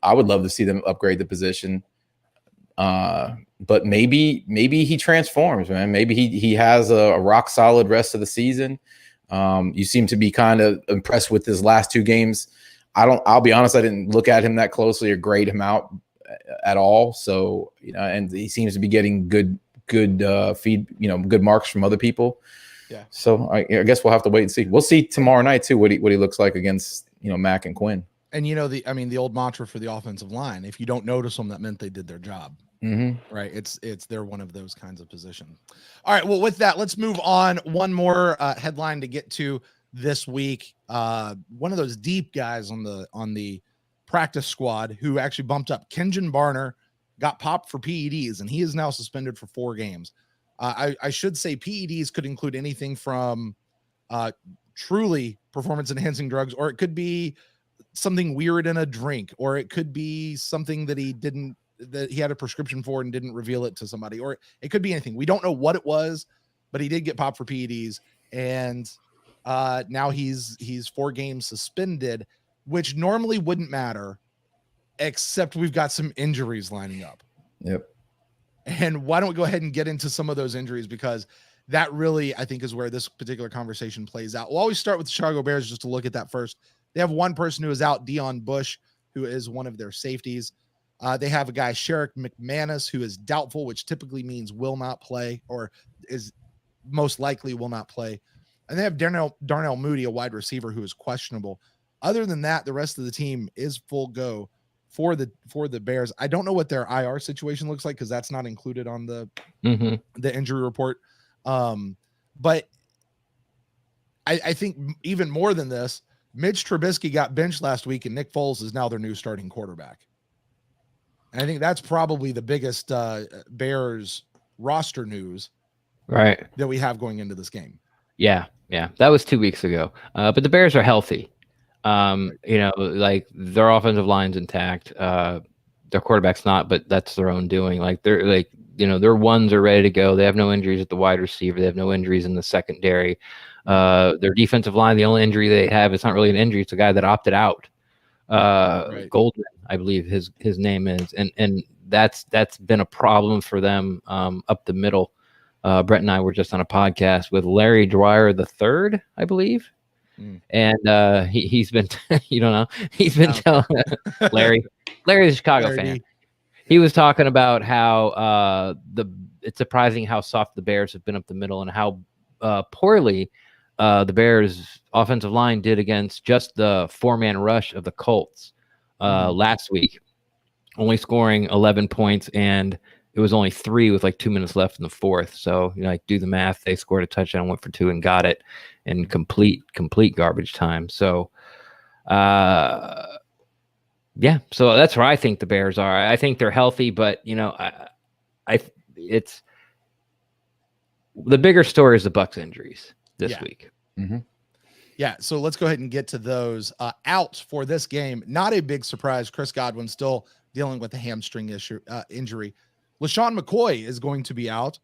I would love to see them upgrade the position. But maybe he transforms, man. Maybe he has a rock solid rest of the season. You seem to be kind of impressed with his last 2 games. I'll be honest, I didn't look at him that closely or grade him out at all. So, and he seems to be getting good good marks from other people. Yeah. So I guess we'll have to wait and see. We'll see tomorrow night too what he looks like against Mac and Quinn. And the old mantra for the offensive line: if you don't notice them, that meant they did their job. Mm-hmm. Right. They're one of those kinds of positions. All right. Well, with that, let's move on. One more headline to get to this week. One of those deep guys on the practice squad who actually bumped up, Kenjon Barner, got popped for PEDs, and he is now suspended for 4 games. I should say PEDs could include anything from truly performance-enhancing drugs, or it could be something weird in a drink, or it could be something that he had a prescription for and didn't reveal it to somebody, or it could be anything. We don't know what it was, but he did get popped for PEDs, and now he's 4 games suspended, which normally wouldn't matter, except we've got some injuries lining up. Yep. And why don't we go ahead and get into some of those injuries, because that really, I think, is where this particular conversation plays out. We'll always start with the Chicago Bears just to look at that first. They have one person who is out, Dion Bush, who is one of their safeties. They have a guy, Sherrick McManus, who is doubtful, which typically means will not play, or is most likely will not play. And they have Darnell Mooney, a wide receiver, who is questionable. Other than that, the rest of the team is full go for the Bears. I don't know what their IR situation looks like, because that's not included on the injury report. But I think even more than this, Mitch Trubisky got benched last week, and Nick Foles is now their new starting quarterback. And I think that's probably the biggest Bears roster news right that we have going into this game. Yeah. That was 2 weeks ago. But the Bears are healthy. Like their offensive line's intact. Their quarterback's not, but that's their own doing. Like their ones are ready to go. They have no injuries at the wide receiver. They have no injuries in the secondary. Their defensive line, the only injury they have, it's not really an injury. It's a guy that opted out. Right. Goldman, I believe his name is, and that's been a problem for them up the middle. Brett and I were just on a podcast with Larry Dwyer III, I believe. And he's been you don't know, he's been telling Larry's a Chicago fan. He was talking about how it's surprising how soft the Bears have been up the middle, and how poorly the Bears offensive line did against just the 4-man rush of the Colts last week, only scoring 11 points, and it was only 3 with like 2 minutes left in the fourth. So, do the math. They scored a touchdown, went for 2, and got it in complete garbage time. So, yeah. So that's where I think the Bears are. I think they're healthy, but it's the bigger story is the Bucs injuries this week. Mm-hmm. Yeah. So let's go ahead and get to those out for this game. Not a big surprise. Chris Godwin still dealing with a hamstring injury. LaShawn McCoy is going to be out.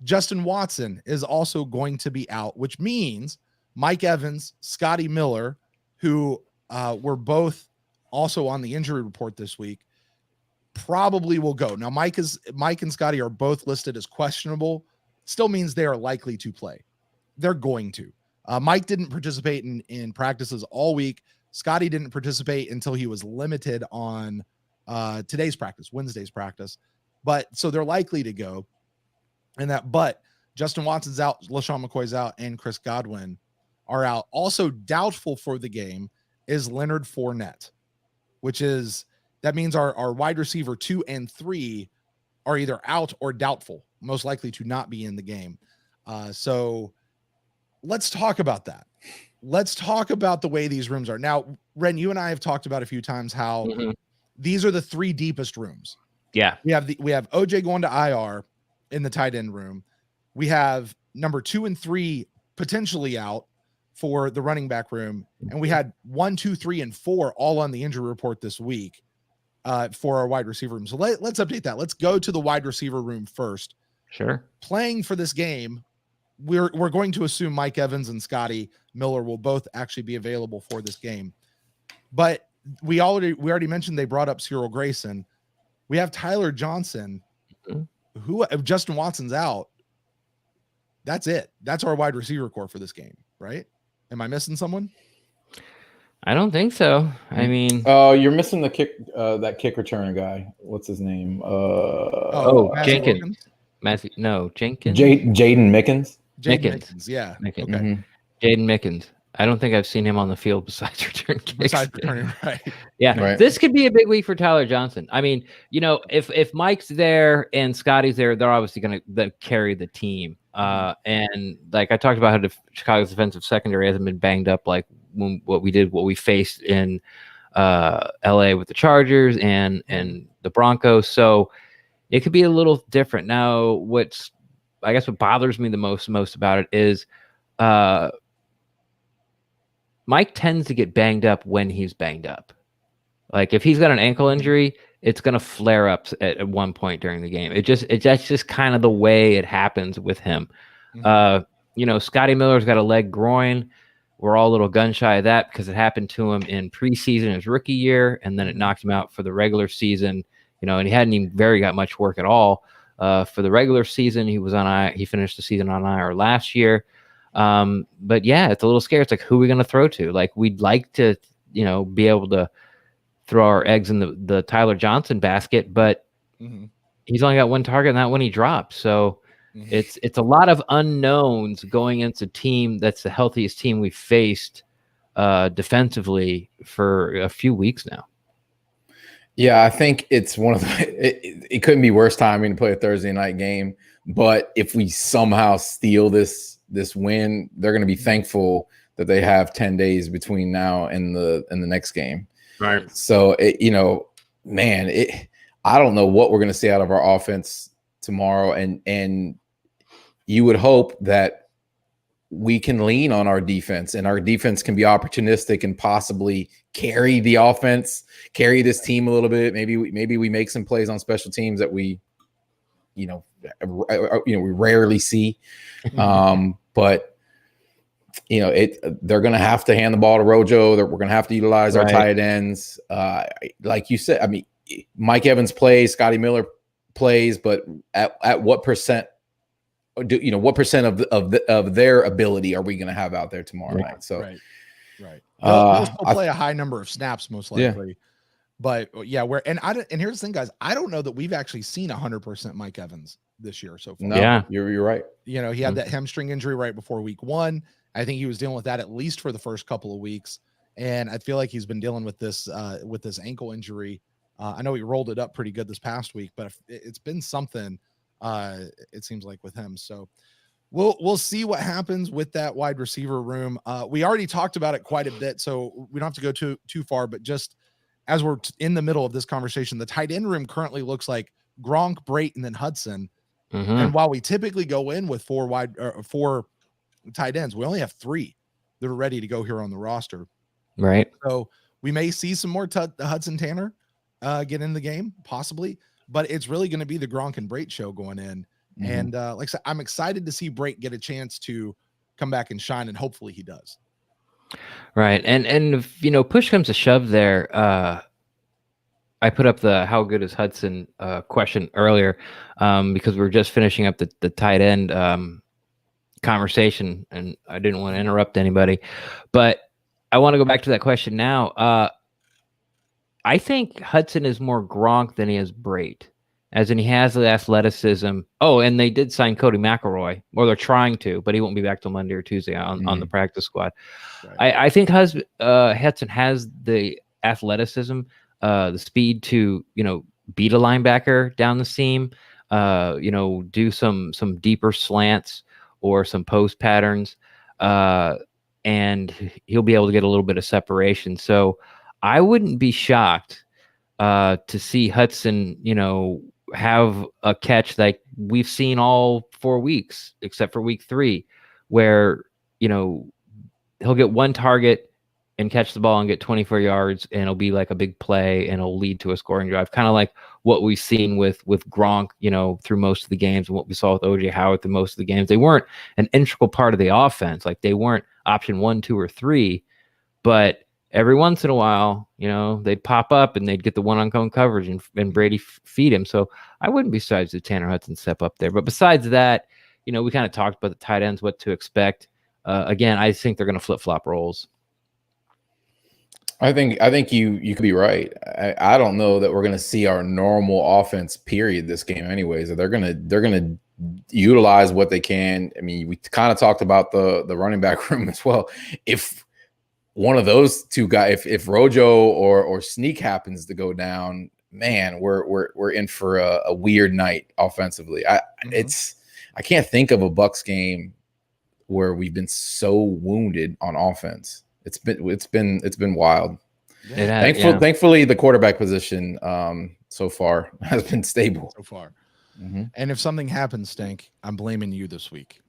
Justin Watson is also going to be out, which means Mike Evans, Scotty Miller, who were both also on the injury report this week, probably will go. Now, Mike and Scotty are both listed as questionable. Still means they are likely to play. They're going to. Mike didn't participate in practices all week. Scotty didn't participate until he was limited on today's practice, Wednesday's practice. But so they're likely to go. But Justin Watson's out, LaShawn McCoy's out, and Chris Godwin are out. Also doubtful for the game is Leonard Fournette, that means our wide receiver 2 and 3 are either out or doubtful, most likely to not be in the game. So let's talk about that. Let's talk about the way these rooms are. Now, Ren, you and I have talked about a few times how these are the 3 deepest rooms. Yeah. We have OJ going to IR in the tight end room. We have number 2 and 3 potentially out for the running back room. And we had 1, 2, 3, and 4 all on the injury report this week for our wide receiver room. So let's update that. Let's go to the wide receiver room first. Sure. Playing for this game, we're going to assume Mike Evans and Scotty Miller will both actually be available for this game. But we already mentioned they brought up Cyril Grayson. We have Tyler Johnson, who Justin Watson's out. That's it. That's our wide receiver core for this game, right? Am I missing someone? I don't think so. I mean, you're missing the that kick returner guy. What's his name? Jenkins. Jenkins. Jaden Mickens. Mickens, yeah. Mickens. Okay. Mm-hmm. Jaden Mickens. I don't think I've seen him on the field besides return kicks. Besides returning, right? Yeah, right. This could be a big week for Tyler Johnson. I mean, if Mike's there and Scotty's there, they're obviously going to carry the team. And like I talked about how Chicago's defensive secondary hasn't been banged up like what we faced in LA with the Chargers and the Broncos. So it could be a little different. Now, what bothers me the most about it is Mike tends to get banged up when he's banged up. Like if he's got an ankle injury, it's going to flare up at one point during the game. That's just kind of the way it happens with him. Scotty Miller's got a leg groin. We're all a little gun shy of that because it happened to him in preseason his rookie year, and then it knocked him out for the regular season. And he hadn't even got much work at all for the regular season. He finished the season on IR last year. But yeah, it's a little scary. It's like, who are we going to throw to? Like, we'd like to, be able to throw our eggs in the Tyler Johnson basket, but he's only got one target and that one he dropped. So it's a lot of unknowns going into a team that's the healthiest team we've faced defensively for a few weeks now. Yeah, I think it's one of it couldn't be worse timing to play a Thursday night game. But if we somehow steal this win, they're going to be thankful that they have 10 days between now and the next game. Right. So, I don't know what we're going to see out of our offense tomorrow. And you would hope that we can lean on our defense, and our defense can be opportunistic and possibly carry the offense, carry this team a little bit. Maybe we make some plays on special teams that we rarely see. But they're going to have to hand the ball to Rojo. We're going to have to utilize our tight ends. Like you said, I mean, Mike Evans plays, Scotty Miller plays, but at what percent? What percent of their ability are we going to have out there tomorrow night? So, right. They'll still play a high number of snaps, most likely. Yeah. But yeah, and here's the thing, guys. I don't know that we've actually seen 100% Mike Evans this year so far. No, yeah, you're right. He had that hamstring injury right before week 1. I think he was dealing with that at least for the first couple of weeks, and I feel like he's been dealing with this ankle injury. I know he rolled it up pretty good this past week, but it's been something. It seems like with him. So we'll see what happens with that wide receiver room. We already talked about it quite a bit, so we don't have to go too far. But just as we're in the middle of this conversation, the tight end room currently looks like Gronk, Brate, and then Hudson. And while we typically go in with four tight ends, we only have 3 that are ready to go here on the roster. Right. So we may see some more Hudson Tanner get in the game, possibly, but it's really going to be the Gronk and Brate show going in. And like I said, I'm excited to see Brate get a chance to come back and shine, and hopefully he does. Right. And if, push comes to shove there, I put up the how good is Hudson question earlier because we were just finishing up the tight end conversation, and I didn't want to interrupt anybody. But I want to go back to that question now. I think Hudson is more Gronk than he is Brate, as in he has the athleticism. Oh, and they did sign Cody McElroy, or they're trying to, but he won't be back till Monday or Tuesday on the practice squad. Right. I think Hudson has the athleticism, the speed to beat a linebacker down the seam, do some deeper slants or some post patterns, and he'll be able to get a little bit of separation. So I wouldn't be shocked to see Hudson, have a catch like we've seen all 4 weeks, except for week 3, where, he'll get one target and catch the ball and get 24 yards, and it'll be like a big play and it'll lead to a scoring drive. Kind of like what we've seen with Gronk, through most of the games, and what we saw with OJ Howard through most of the games. They weren't an integral part of the offense. Like they weren't option 1, 2, or 3, but every once in a while, they'd pop up and they'd get the one-on-one coverage and Brady feed him. So I wouldn't be surprised if Tanner Hudson step up there. But besides that, we kind of talked about the tight ends, what to expect. Again, I think they're going to flip-flop roles. I think you could be right. I don't know that we're going to see our normal offense period this game anyways. They're going to utilize what they can. I mean, we kind of talked about the running back room as well. If one of those two guys, if Rojo or Sneak happens to go down, man, we're in for a weird night offensively. I can't think of a Bucs game where we've been so wounded on offense. It's been wild. Thankfully, the quarterback position so far has been stable. So far. Mm-hmm. And if something happens, Stank, I'm blaming you this week.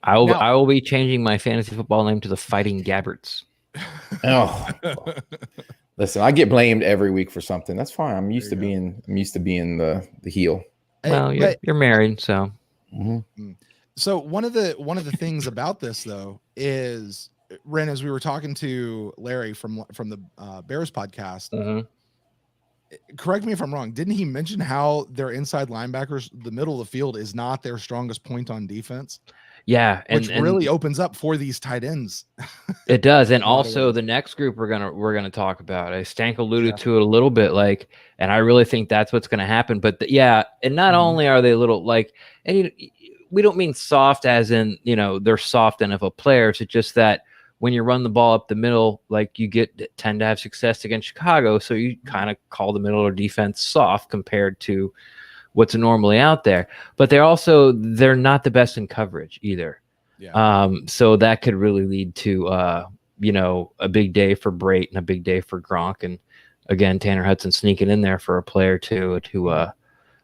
I will be changing my fantasy football name to the Fighting Gabberts. Oh, listen, I get blamed every week for something. That's fine. I'm used to being the heel. Well, you're married, so. Mm-hmm. So one of the things about this though is, Ren, as we were talking to Larry from the Bears podcast, correct me if I'm wrong, didn't he mention how their inside linebackers, the middle of the field, is not their strongest point on defense? Yeah, which really opens up for these tight ends. It does, and also the next group we're gonna talk about. Stank alluded to it a little bit, and I really think that's what's gonna happen. But and not only are they little and we don't mean soft as in they're soft NFL players. It's just that when you run the ball up the middle, you tend to have success against Chicago, so you kind of call the middle of defense soft compared to what's normally out there. But they're not the best in coverage either. Yeah. So that could really lead to a big day for Brate and a big day for Gronk, and again Tanner Hudson sneaking in there for a play or two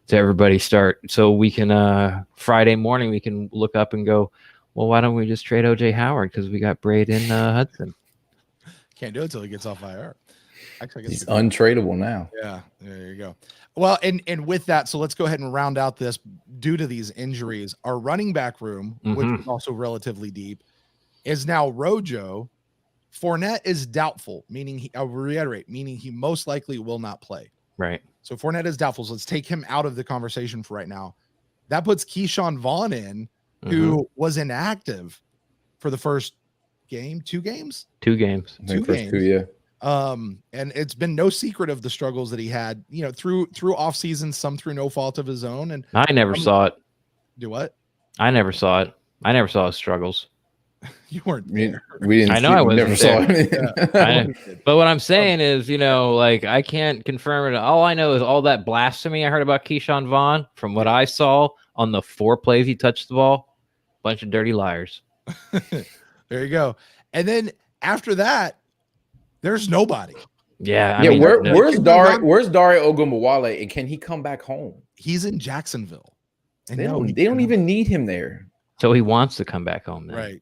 to everybody start, so we can Friday morning we can look up and go, well, why don't we just trade OJ Howard because we got Brate and Hudson. Can't do it until he gets off IR. Actually, he's untradeable now. Yeah, there you go. Well, and with that, so let's go ahead and round out this. Due to these injuries, our running back room, which is also relatively deep, is now Rojo. Fournette is doubtful, meaning I'll reiterate, meaning he most likely will not play. Right. So Fournette is doubtful. So let's take him out of the conversation for right now. That puts Keyshawn Vaughn in, who was inactive for the first game, 2 games. 2 games. Two games. And it's been no secret of the struggles that he had, through off season, some through no fault of his own. And I never saw it. Do what? I never saw it. I never saw his struggles. You weren't there. We didn't. I know I was never saw it. But what I'm saying is, I can't confirm it. All I know is all that blasphemy I heard about Keyshawn Vaughn from what I saw on the 4 plays he touched the ball. Bunch of dirty liars. There you go. And then after that, there's nobody. Yeah. Where's Dare Ogunbowale, and can he come back home? He's in Jacksonville. And they don't even need him there. So he wants to come back home then. Right.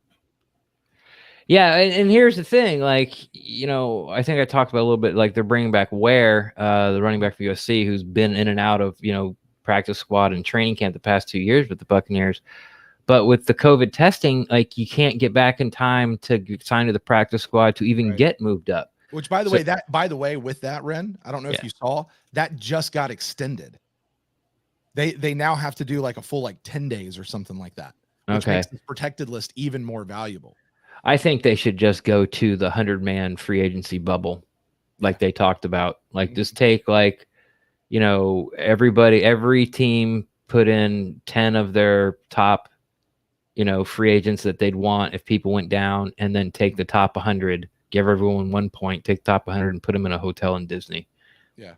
Yeah, and here's the thing, I think I talked about a little bit, they're bringing back Ware, the running back for USC, who's been in and out of, practice squad and training camp the past 2 years with the Buccaneers. But with the COVID testing, like you can't get back in time to sign to the practice squad to even get moved up. Which, by the way, with that, Ren, I don't know if you saw that just got extended. They now have to do like a full like 10 days or something like that, which makes the protected list even more valuable. I think they should just go to the 100-man free agency bubble, like they talked about. Like just take like, you know, every team put in 10 of their top, you know, free agents that they'd want if people went down, and then take the top 100, give everyone 1 point, take the top 100 and put them in a hotel in Disney. Yeah.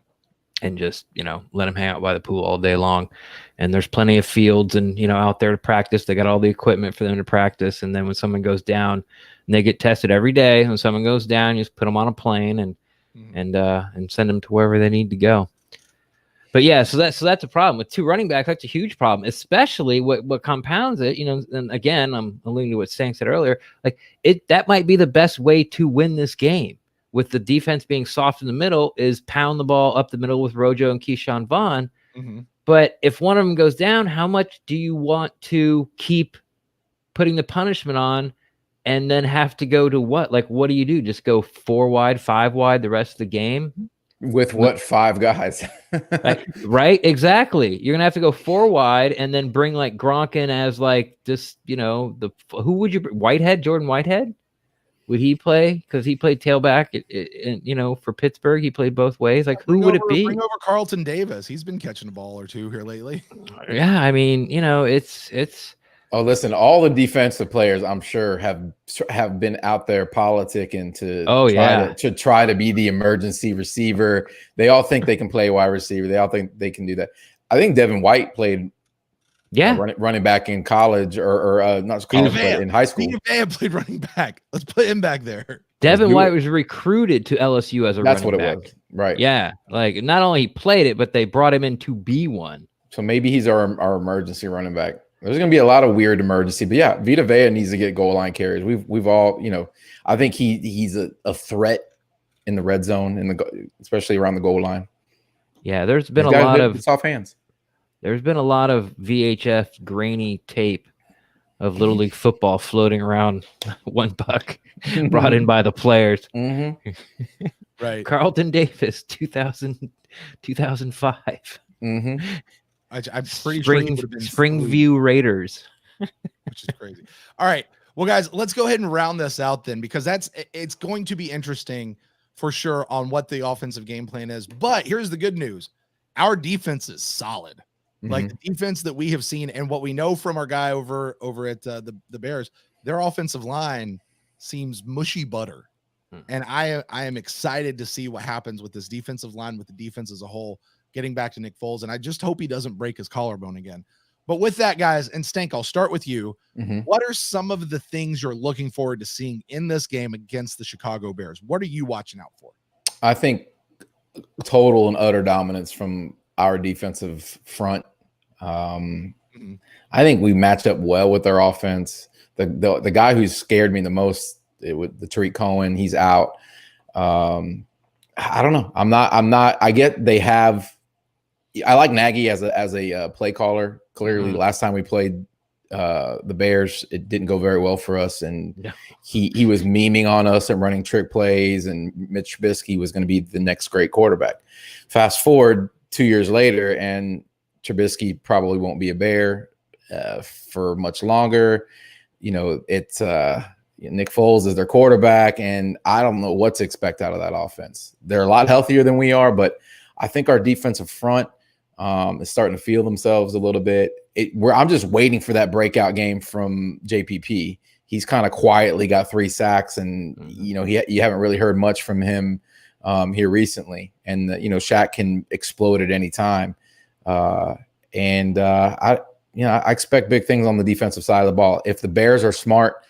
And just, you know, let them hang out by the pool all day long. And there's plenty of fields and, you know, out there to practice. They got all the equipment for them to practice. And then when someone goes down, and they get tested every day. When someone goes down, you just put them on a plane and send them to wherever they need to go. But yeah, so that's a problem with 2 running backs. That's a huge problem, especially what compounds it. You know, and again, I'm alluding to what Stank said earlier. Like that might be the best way to win this game, with the defense being soft in the middle, is pound the ball up the middle with Rojo and Keyshawn Vaughn. But if one of them goes down, how much do you want to keep putting the punishment on, and then have to go to what? Like, what do you do? Just go 4 wide, 5 wide the rest of the game? With what, 5 guys? Right? Exactly. You're going to have to go 4 wide and then bring like Gronk in as like just, you know, who would you Whitehead, Jordan Whitehead? Would he play? Because he played tailback, you know, for Pittsburgh. He played both ways. Like, who would it be? Bring over Carlton Davis. He's been catching a ball or 2 here lately. Yeah, I mean, you know, it's. Oh, listen, all the defensive players, I'm sure, have been out there politicking to try to be the emergency receiver. They all think they can play wide receiver. They all think they can do that. I think Devin White played running back in college or not college, but in high school. Van played running back. Let's put him back there. Devin White was recruited to LSU as a running back. That's what it was. Right. Yeah. Like, not only he played it, but they brought him in to be one. So maybe he's our emergency running back. There's going to be a lot of weird emergency, but yeah, Vita Vea needs to get goal line carries. We've all, you know, I think he's a threat in the red zone, especially around the goal line. Yeah, there's been a lot of soft hands. There's been a lot of VHF grainy tape of Little League football floating around one buck brought in by the players. Right. Carlton Davis, 2005. I'm pretty sure he would have been Springview Raiders, which is crazy. All right, well, guys, let's go ahead and round this out then, because it's going to be interesting for sure on what the offensive game plan is. But here's the good news: our defense is solid. Like the defense that we have seen, and what we know from our guy over at the Bears, their offensive line seems mushy butter, and I am excited to see what happens with this defensive line, with the defense as a whole. Getting back to Nick Foles, and I just hope he doesn't break his collarbone again. But with that, guys, and Stank, I'll start with you. What are some of the things you're looking forward to seeing in this game against the Chicago Bears? What are you watching out for? I think total and utter dominance from our defensive front. I think we matched up well with their offense. The guy who scared me the most, the Tariq Cohen, he's out. I don't know. I'm not. I get they have. I like Nagy as a play caller. Clearly, last time we played the Bears, it didn't go very well for us, and he was memeing on us and running trick plays. And Mitch Trubisky was going to be the next great quarterback. Fast forward 2 years later, and Trubisky probably won't be a Bear for much longer. You know, it's Nick Foles is their quarterback, and I don't know what to expect out of that offense. They're a lot healthier than we are, but I think our defensive front is starting to feel themselves a little bit. I'm just waiting for that breakout game from JPP. He's kind of quietly got 3 sacks, and you know you haven't really heard much from him here recently. And you know, Shaq can explode at any time. I expect big things on the defensive side of the ball. If the Bears are smart,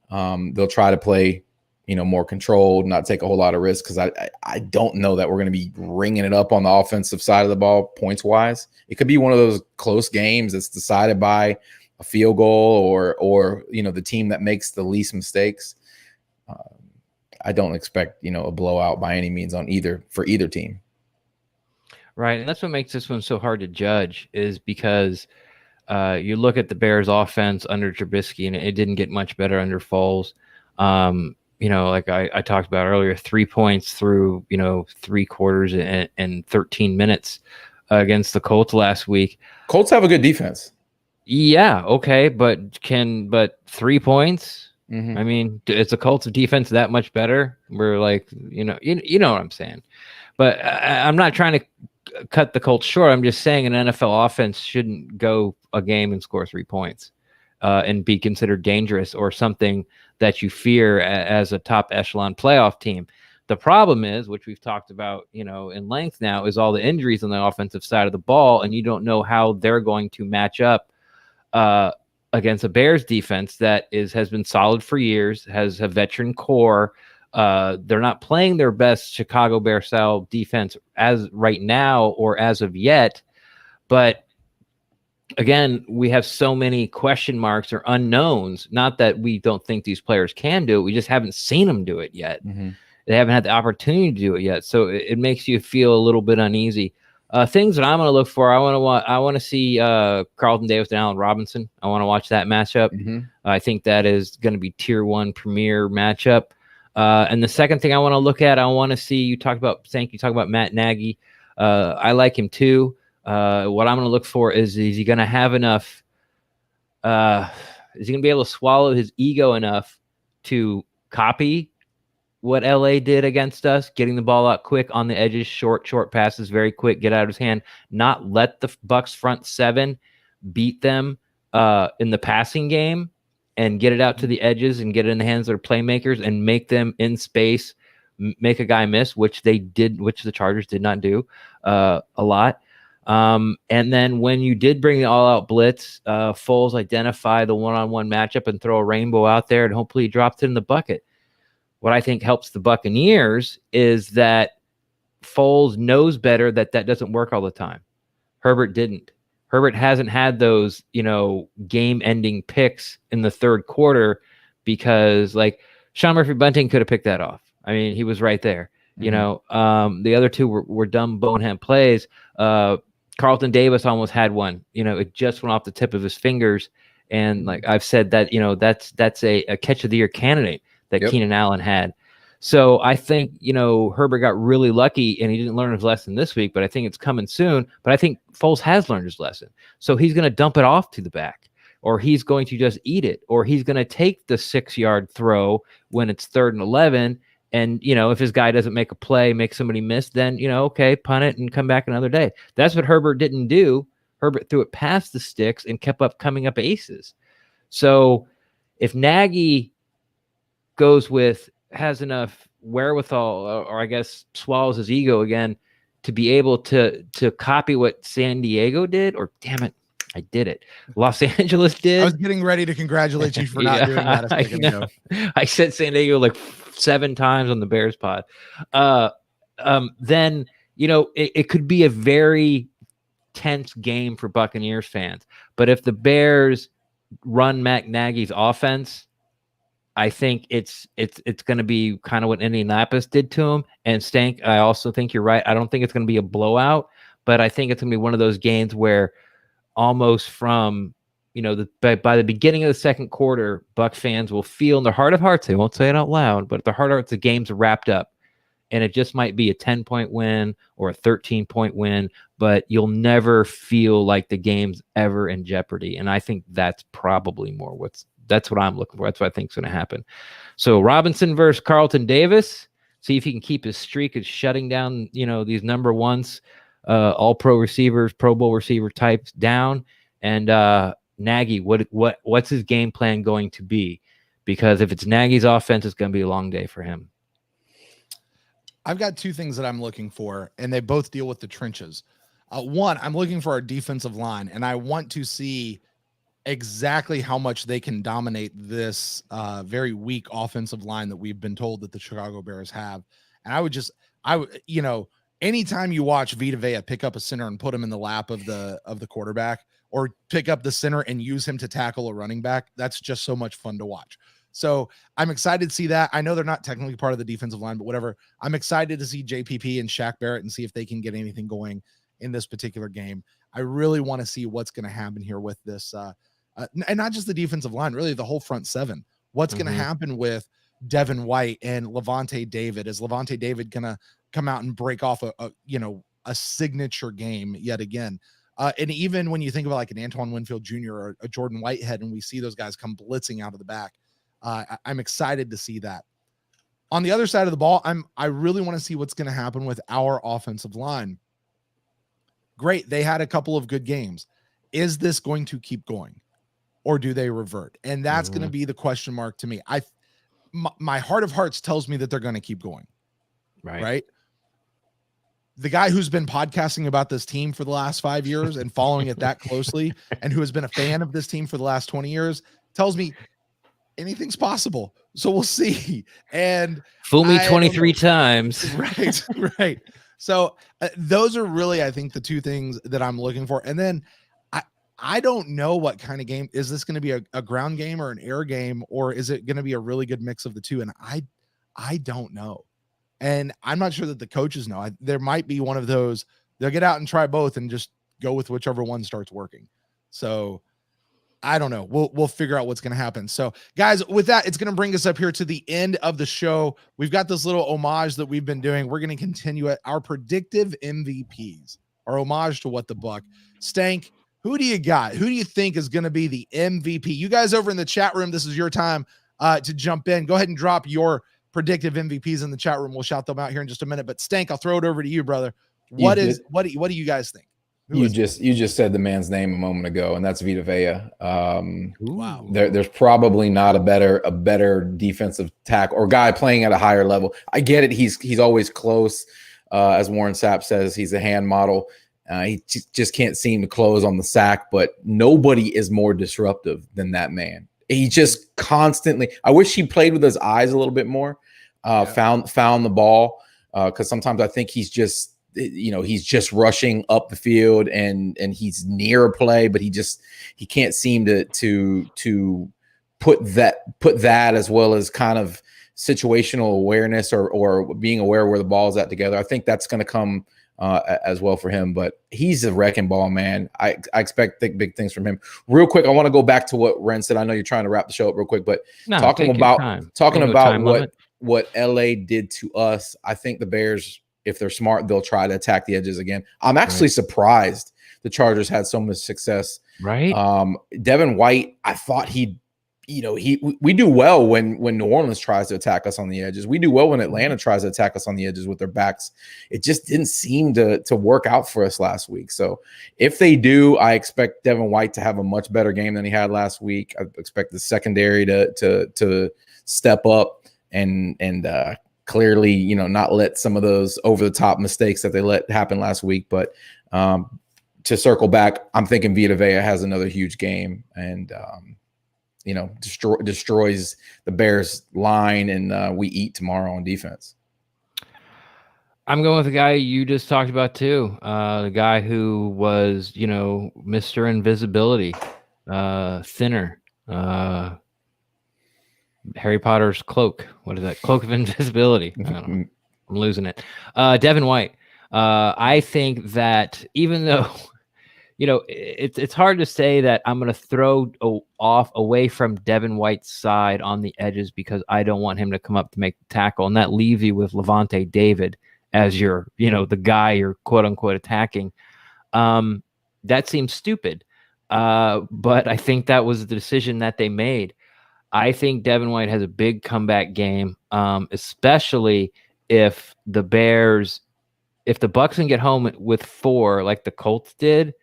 they'll try to play, you know, more controlled, not take a whole lot of risk, because I don't know that we're going to be ringing it up on the offensive side of the ball points wise. It could be one of those close games that's decided by a field goal or you know, the team that makes the least mistakes. I don't expect, you know, a blowout by any means for either team. Right, and that's what makes this one so hard to judge, is because You look at the Bears offense under Trubisky, and it didn't get much better under Foles. Like I talked about earlier, 3 points through, 3 quarters and 13 minutes against the Colts last week. Colts have a good defense. Yeah. Okay. But 3 points. Mm-hmm. I mean, is the Colts defense that much better? We're like, you know what I'm saying, but I'm not trying to cut the Colts short. I'm just saying an NFL offense shouldn't go a game and score 3 points and be considered dangerous or something that you fear as a top echelon playoff team. The problem is, which we've talked about, in length now, is all the injuries on the offensive side of the ball, and you don't know how they're going to match up against a Bears defense that has been solid for years, has a veteran core. They're not playing their best Chicago Bear style defense as right now or as of yet. But again, we have so many question marks or unknowns. Not that we don't think these players can do it. We just haven't seen them do it yet. Mm-hmm. They haven't had the opportunity to do it yet. So it makes you feel a little bit uneasy. Things that I'm going to look for, I want to see Carlton Davis and Allen Robinson. I want to watch that matchup. Mm-hmm. I think that is going to be tier 1 premier matchup. And the second thing I want to look at, I want to see, you talk about Matt Nagy. I like him too. What I'm going to look for is he going to have enough? Is he going to be able to swallow his ego enough to copy what LA did against us, getting the ball out quick on the edges, short passes, very quick, get out of his hand, not let the Bucs front 7 beat them in the passing game and get it out to the edges and get it in the hands of their playmakers and make them in space, make a guy miss, which they did, which the Chargers did not do a lot. And then when you did bring the all-out blitz, Foles identify the one-on-one matchup and throw a rainbow out there, and hopefully he dropped it in the bucket. What I think helps the Buccaneers is that Foles knows better that doesn't work all the time. Herbert didn't. Herbert hasn't had those, game-ending picks in the third quarter because, like, Sean Murphy-Bunting could have picked that off. I mean, he was right there. Mm-hmm. The other two were dumb bonehead plays. Carlton Davis almost had one. It just went off the tip of his fingers. And like I've said, that that's a catch of the year candidate that Keenan Allen had. So I think, Herbert got really lucky and he didn't learn his lesson this week, but I think it's coming soon. But I think Foles has learned his lesson. So he's going to dump it off to the back, or he's going to just eat it, or he's going to take the 6-yard throw when it's 3rd and 11. And, if his guy doesn't make a play, make somebody miss, then, okay, punt it and come back another day. That's what Herbert didn't do. Herbert threw it past the sticks and kept coming up aces. So if Nagy has enough wherewithal, or I guess swallows his ego again, to be able to copy what San Diego did, or damn it, I did it. Los Angeles did. I was getting ready to congratulate you for not doing that a second ago. I said San Diego like 7 times on the Bears pod. Then, it could be a very tense game for Buccaneers fans. But if the Bears run Matt Nagy's offense, I think it's going to be kind of what Indianapolis did to him. And Stank, I also think you're right. I don't think it's going to be a blowout, but I think it's going to be one of those games where almost from, by the beginning of the second quarter, Buc fans will feel in their heart of hearts, they won't say it out loud, but their heart of hearts, the game's wrapped up. And it just might be a 10-point win or a 13-point win, but you'll never feel like the game's ever in jeopardy. And I think that's probably that's what I'm looking for. That's what I think is going to happen. So Robinson versus Carlton Davis. See if he can keep his streak of shutting down, these number ones, all pro receivers, Pro Bowl receiver types down. And Nagy, what's his game plan going to be? Because if it's Nagy's offense, it's going to be a long day for him. I've got 2 things that I'm looking for, and they both deal with the trenches. One, I'm looking for our defensive line, and I want to see exactly how much they can dominate this very weak offensive line that we've been told that the Chicago Bears have. And anytime you watch Vita Vea pick up a center and put him in the lap of the quarterback, or pick up the center and use him to tackle a running back, that's just so much fun to watch. So I'm excited to see that. I know they're not technically part of the defensive line, but whatever. I'm excited to see JPP and Shaq Barrett and see if they can get anything going. in this particular game. I really want to see what's going to happen here with this, and not just the defensive line, really the whole front seven. What's going to happen with Devin White and Levante David? Is Levante David going to come out and break off a signature game yet again? And even when you think about like an Antoine Winfield Jr. or a Jordan Whitehead, and we see those guys come blitzing out of the back, I'm excited to see that. On the other side of the ball, I really want to see what's going to happen with our offensive line. Great. They had a couple of good games. Is this going to keep going, or do they revert? And that's going to be the question mark to me. My heart of hearts tells me that they're going to keep going. Right. The guy who's been podcasting about this team for the last 5 years and following it that closely, and who has been a fan of this team for the last 20 years, tells me anything's possible. So we'll see. And fool me 23 times. Right. So those are really, I think, the two things that I'm looking for. And then I don't know what kind of game. Is this going to be a ground game or an air game, or is it going to be a really good mix of the two? And I don't know. And I'm not sure that the coaches know. There might be one of those. They'll get out and try both and just go with whichever one starts working. So I don't know. We'll figure out what's going to happen. So guys, with that, it's going to bring us up here to the end of the show. We've got this little homage that we've been doing. We're going to continue it. Our predictive MVPs, our homage to What the Buck. Stank, who do you got? Who do you think is going to be the MVP? You guys over in the chat room, this is your time to jump in. Go ahead and drop your predictive MVPs in the chat room. We'll shout them out here in just a minute. But Stank, I'll throw it over to you, brother. What do you guys think? You just said the man's name a moment ago, and that's Vita Vea. Wow. There's probably not a better defensive tackle or guy playing at a higher level. I get it. He's always close. As Warren Sapp says, he's a hand model. He just can't seem to close on the sack, but nobody is more disruptive than that man. He just constantly, I wish he played with his eyes a little bit more, found the ball. Cause sometimes I think he's just rushing up the field and he's near a play, but he can't seem to put that as well as kind of situational awareness or being aware where the ball is at together. I think that's going to come as well for him, but he's a wrecking ball, man. I expect big things from him. Real quick, I want to go back to what Ren said. I know you're trying to wrap the show up real quick, but talking about what LA did to us, I think the Bears, if they're smart, they'll try to attack the edges again. I'm actually surprised the Chargers had so much success. Right. Devin White, I thought we do well when New Orleans tries to attack us on the edges. We do well when Atlanta tries to attack us on the edges with their backs. It just didn't seem to work out for us last week. So if they do, I expect Devin White to have a much better game than he had last week. I expect the secondary to step up and clearly, not let some of those over the top mistakes that they let happen last week. But to circle back, I'm thinking Vita Vea has another huge game and destroys the Bears line, and we eat tomorrow on defense. I'm going with the guy you just talked about too. The guy who was, Mr. Invisibility, thinner, Harry Potter's cloak. What is that? Cloak of Invisibility. I don't know. I'm losing it. Devin White. I think that even though, it's hard to say that I'm going to throw off away from Devin White's side on the edges because I don't want him to come up to make the tackle. And that leaves you with Levante David as your, the guy you're quote unquote attacking. That seems stupid. But I think that was the decision that they made. I think Devin White has a big comeback game, especially if the Bucs can get home with 4 like the Colts did.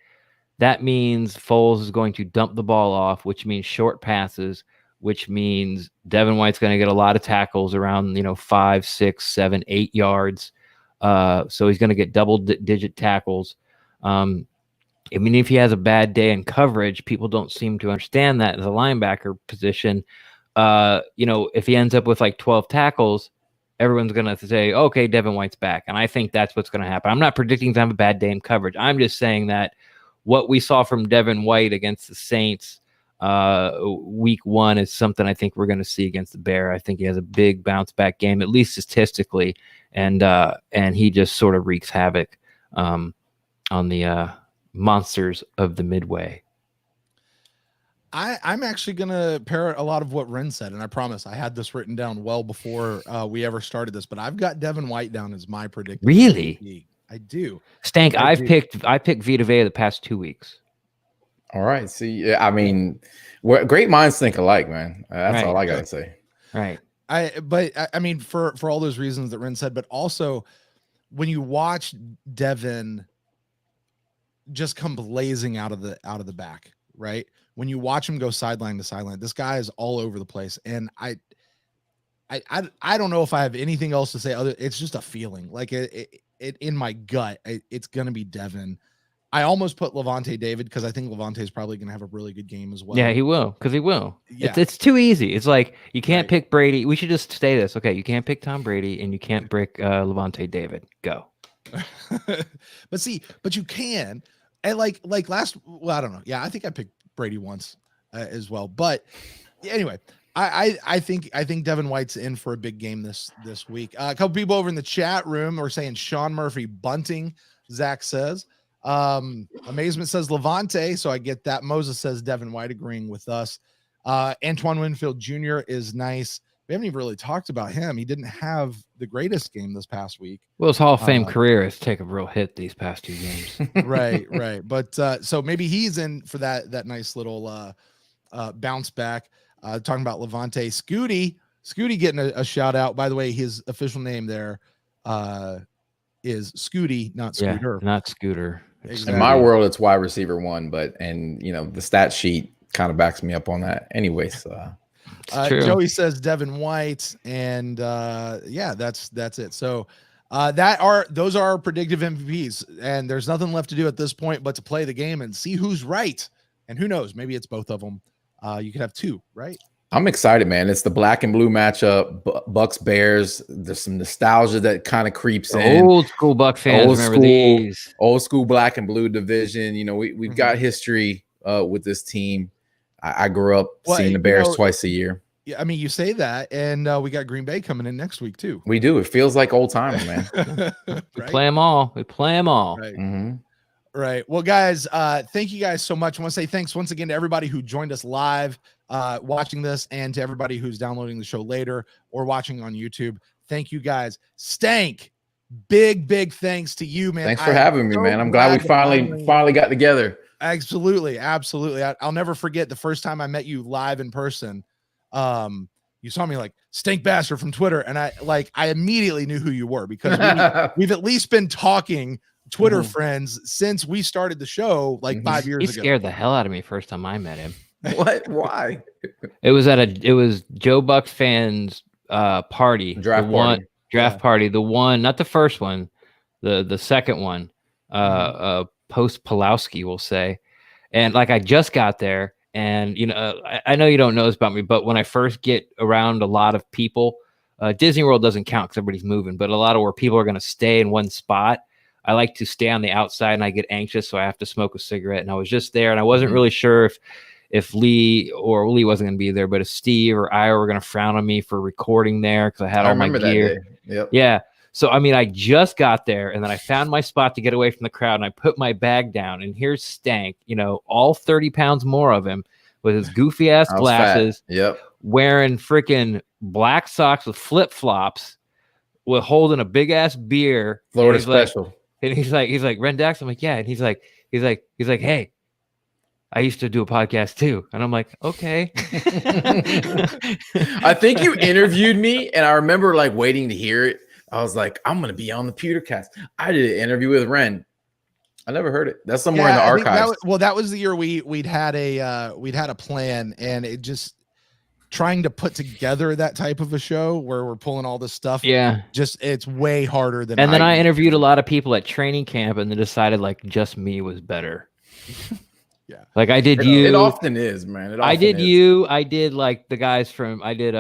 That means Foles is going to dump the ball off, which means short passes, which means Devin White's going to get a lot of tackles around 5, 6, 7, 8 yards. So he's going to get double-digit tackles. If he has a bad day in coverage, people don't seem to understand that as a linebacker position. If he ends up with like 12 tackles, everyone's going to say, okay, Devin White's back. And I think that's what's going to happen. I'm not predicting to have a bad day in coverage. I'm just saying that what we saw from Devin White against the Saints week 1 is something I think we're going to see against the Bears. I think he has a big bounce back game, at least statistically. And he just sort of wreaks havoc. monsters of the Midway. I'm actually gonna parrot a lot of what Ren said, and I promise I had this written down well before we ever started this. But I've got Devin White down as my predictor. Really? I do. Stank, I picked Vita Vea the past 2 weeks. All right. See, I mean, great minds think alike, man. That's all I gotta say. Right. I mean, for all those reasons that Ren said, but also when you watch Devin just come blazing out of the back, right? When you watch him go sideline to sideline, this guy is all over the place. And I don't know if I have anything else to say other. It's just a feeling, like it in my gut. It's gonna be Devin. I almost put Levante David because I think Levante is probably gonna have a really good game as well. Yeah, he will, because he will. Yeah. It's too easy. It's like you can't pick Brady. We should just say this. Okay, you can't pick Tom Brady and you can't pick Levante David. Go. but you can. And like last, well, I don't know. Yeah, I think I picked Brady once as well. But anyway, I think Devin White's in for a big game this week. A couple people over in the chat room are saying Sean Murphy bunting. Zach says Amazement says Levante, so I get that. Moses says Devin White, agreeing with us. Antoine Winfield Jr. is nice. We haven't even really talked about him. He didn't have the greatest game this past week. Well, his Hall of Fame career has taken a real hit these past 2 games. Right. But so maybe he's in for that nice little bounce back. Talking about Levante. Scooty getting a shout out. By the way, his official name there is Scooty, not Scooter. Yeah, not Scooter. Exactly. In my world, it's wide receiver 1, and the stat sheet kind of backs me up on that. Anyways, Joey says Devin White, and yeah, that's it. So those are our predictive MVPs, and there's nothing left to do at this point but to play the game and see who's right. And who knows, maybe it's both of them. You could have 2, right? I'm excited, man. It's the black and blue matchup, Bucs Bears. There's some nostalgia that kind of creeps in. Old school Buck fans remember these. Old school black and blue division. We've got history with this team. I grew up seeing the Bears twice a year. Yeah, I mean, you say that, and we got Green Bay coming in next week too. We do. It feels like old times, man. Right? We play them all. Right. Mm-hmm. Right. Well, guys, thank you guys so much. I want to say thanks once again to everybody who joined us live watching this, and to everybody who's downloading the show later or watching on YouTube. Thank you guys. Stank, big thanks to you, man. Thanks for having me, man. I'm glad we finally got together. Absolutely. I'll never forget the first time I met you live in person. You saw me like Stank Bastard from Twitter, and I immediately knew who you were because we've at least been talking Twitter friends since we started the show 5 years ago. He scared the hell out of me first time I met him. What? Why? It was Joe Bucks fans party. Draft party. The one, not the first one, the second one. Post Pulowski, we'll say. And I just got there, and I know you don't know this about me, but when I first get around a lot of people, Disney World doesn't count because everybody's moving, but a lot of where people are going to stay in one spot, I like to stay on the outside, and I get anxious, so I have to smoke a cigarette. And I was just there, and I wasn't really sure if Lee wasn't going to be there, but if Steve or I were going to frown on me for recording there because I had all my gear. Yep. Yeah. So, I mean, I just got there, and then I found my spot to get away from the crowd, and I put my bag down, and here's Stank, all 30 pounds more of him with his goofy-ass glasses, wearing freaking black socks with flip-flops, with holding a big-ass beer. Florida special. And he's like, Rendax? I'm like, yeah. And he's like, hey, I used to do a podcast too. And I'm like, okay. I think you interviewed me, and I remember waiting to hear it. I was like, I'm going to be on the PewterCast. I did an interview with Ren. I never heard it. That's somewhere in the archives. That was the year we'd had a plan, and it just trying to put together that type of a show where we're pulling all this stuff. Yeah. It's way harder than. And then I interviewed a lot of people at training camp, and then decided just me was better. Yeah. I did you. It often is, man. I did you. I did the guys from. I did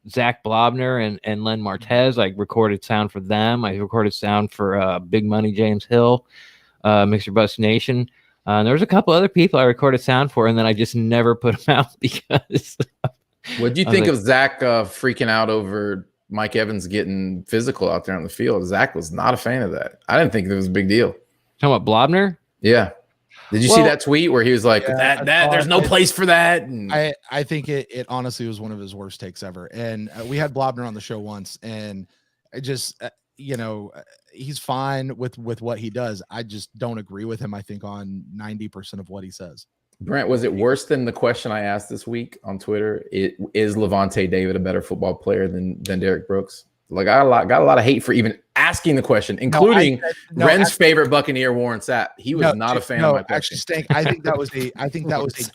Zach Blobner and Len Martez. I recorded sound for them. I recorded sound for Big Money James Hill, Mixer Bus Nation. There was a couple other people I recorded sound for, and then I just never put them out because. What do you think of Zach freaking out over Mike Evans getting physical out there on the field? Zach was not a fan of that. I didn't think it was a big deal. Talking about Blobner? Yeah. Did you see that tweet where he was like, that there's no place for that? And I think it honestly was one of his worst takes ever. And we had Blobner on the show once, and I just, he's fine with what he does. I just don't agree with him, I think, on 90% of what he says. Brent, was it worse than the question I asked this week on Twitter? Is Levante David a better football player than Derek Brooks? Like, I got a lot of hate for even asking the question, including Ren's favorite Buccaneer, Warren Sapp. He was not a fan of my question. Actually, Stank, I think that was a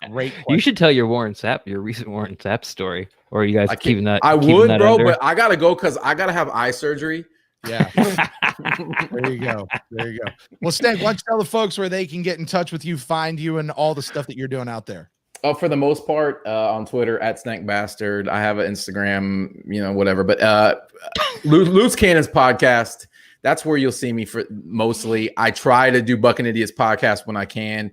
great question. You should tell your recent Warren Sapp story, or are you guys keeping that? I would, bro, but I gotta go because I gotta have eye surgery. Yeah. There you go. Well, Stank, why don't you tell the folks where they can get in touch with you, find you, and all the stuff that you're doing out there? For the most part, on Twitter at Stank Bastard. I have an Instagram, whatever. But Loose Cannon's podcast, that's where you'll see me for mostly. I try to do Buccanidiots podcast when I can.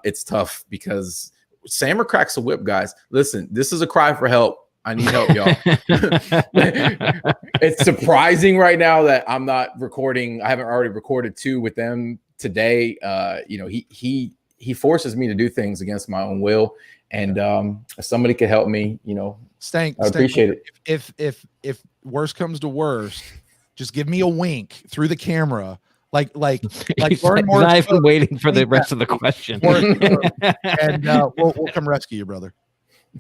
It's tough because Sammer cracks a whip, guys. Listen, this is a cry for help. I need help, y'all. It's surprising right now that I'm not recording. I haven't already recorded 2 with them today. He forces me to do things against my own will, and if somebody could help me, Stank, I appreciate it. If worst comes to worst, just give me a wink through the camera, like He's not even waiting for the rest of the question, and we'll come rescue you, brother.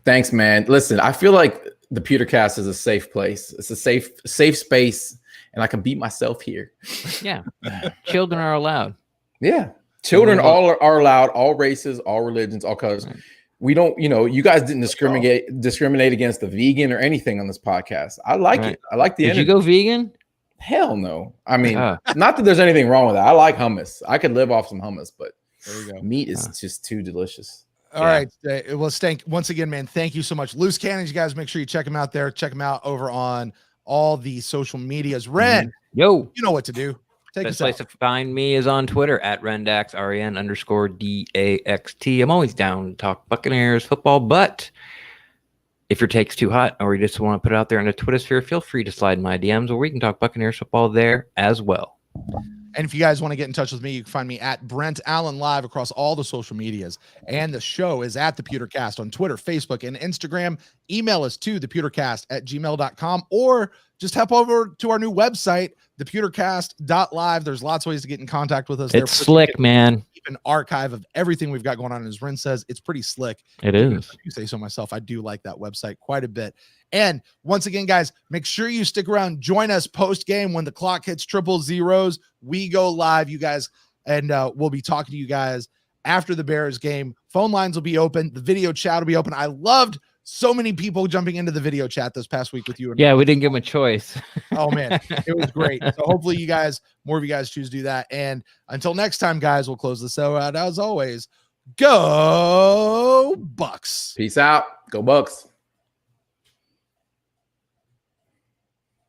Thanks, man. Listen, I feel like the PewterCast is a safe place. It's a safe space, and I can beat myself here. Yeah, children are allowed. Yeah. Children all are allowed, all races, all religions, all colors. Right. We don't, you guys didn't discriminate against the vegan or anything on this podcast. I like it. I like the energy. Did you go vegan? Hell no. I mean, not that there's anything wrong with that. I like hummus. I could live off some hummus, but there you go. Meat is just too delicious. All right. Well, Stank, once again, man, thank you so much. Loose Cannons, you guys, make sure you check him out there. Check him out over on all the social medias. Ren, yo, you know what to do. Best place to find me is on Twitter at Rendax, REN_DAXT. I'm always down to talk Buccaneers football, but if your take's too hot or you just want to put it out there in the Twitter sphere, feel free to slide in my DMs, or we can talk Buccaneers football there as well. And if you guys want to get in touch with me, you can find me at Brent Allen Live across all the social medias. And the show is at the PewterCast on Twitter, Facebook, and Instagram. Email us to thepewtercast@gmail.com, or just hop over to our new website, thepewtercast.live. There's lots of ways to get in contact with us. It's slick, man. Keep an archive of everything we've got going on. As Ren says, it's pretty slick. It is. You say so myself. I do like that website quite a bit. And once again, guys, make sure you stick around. Join us post-game when the clock hits 000. We go live, you guys, and we'll be talking to you guys after the Bears game. Phone lines will be open. The video chat will be open. I loved so many people jumping into the video chat this past week with you. Yeah, we didn't give them a choice. Oh, man, it was great. So hopefully more of you guys choose to do that. And until next time, guys, we'll close the show out. As always, go Bucs. Peace out. Go Bucs.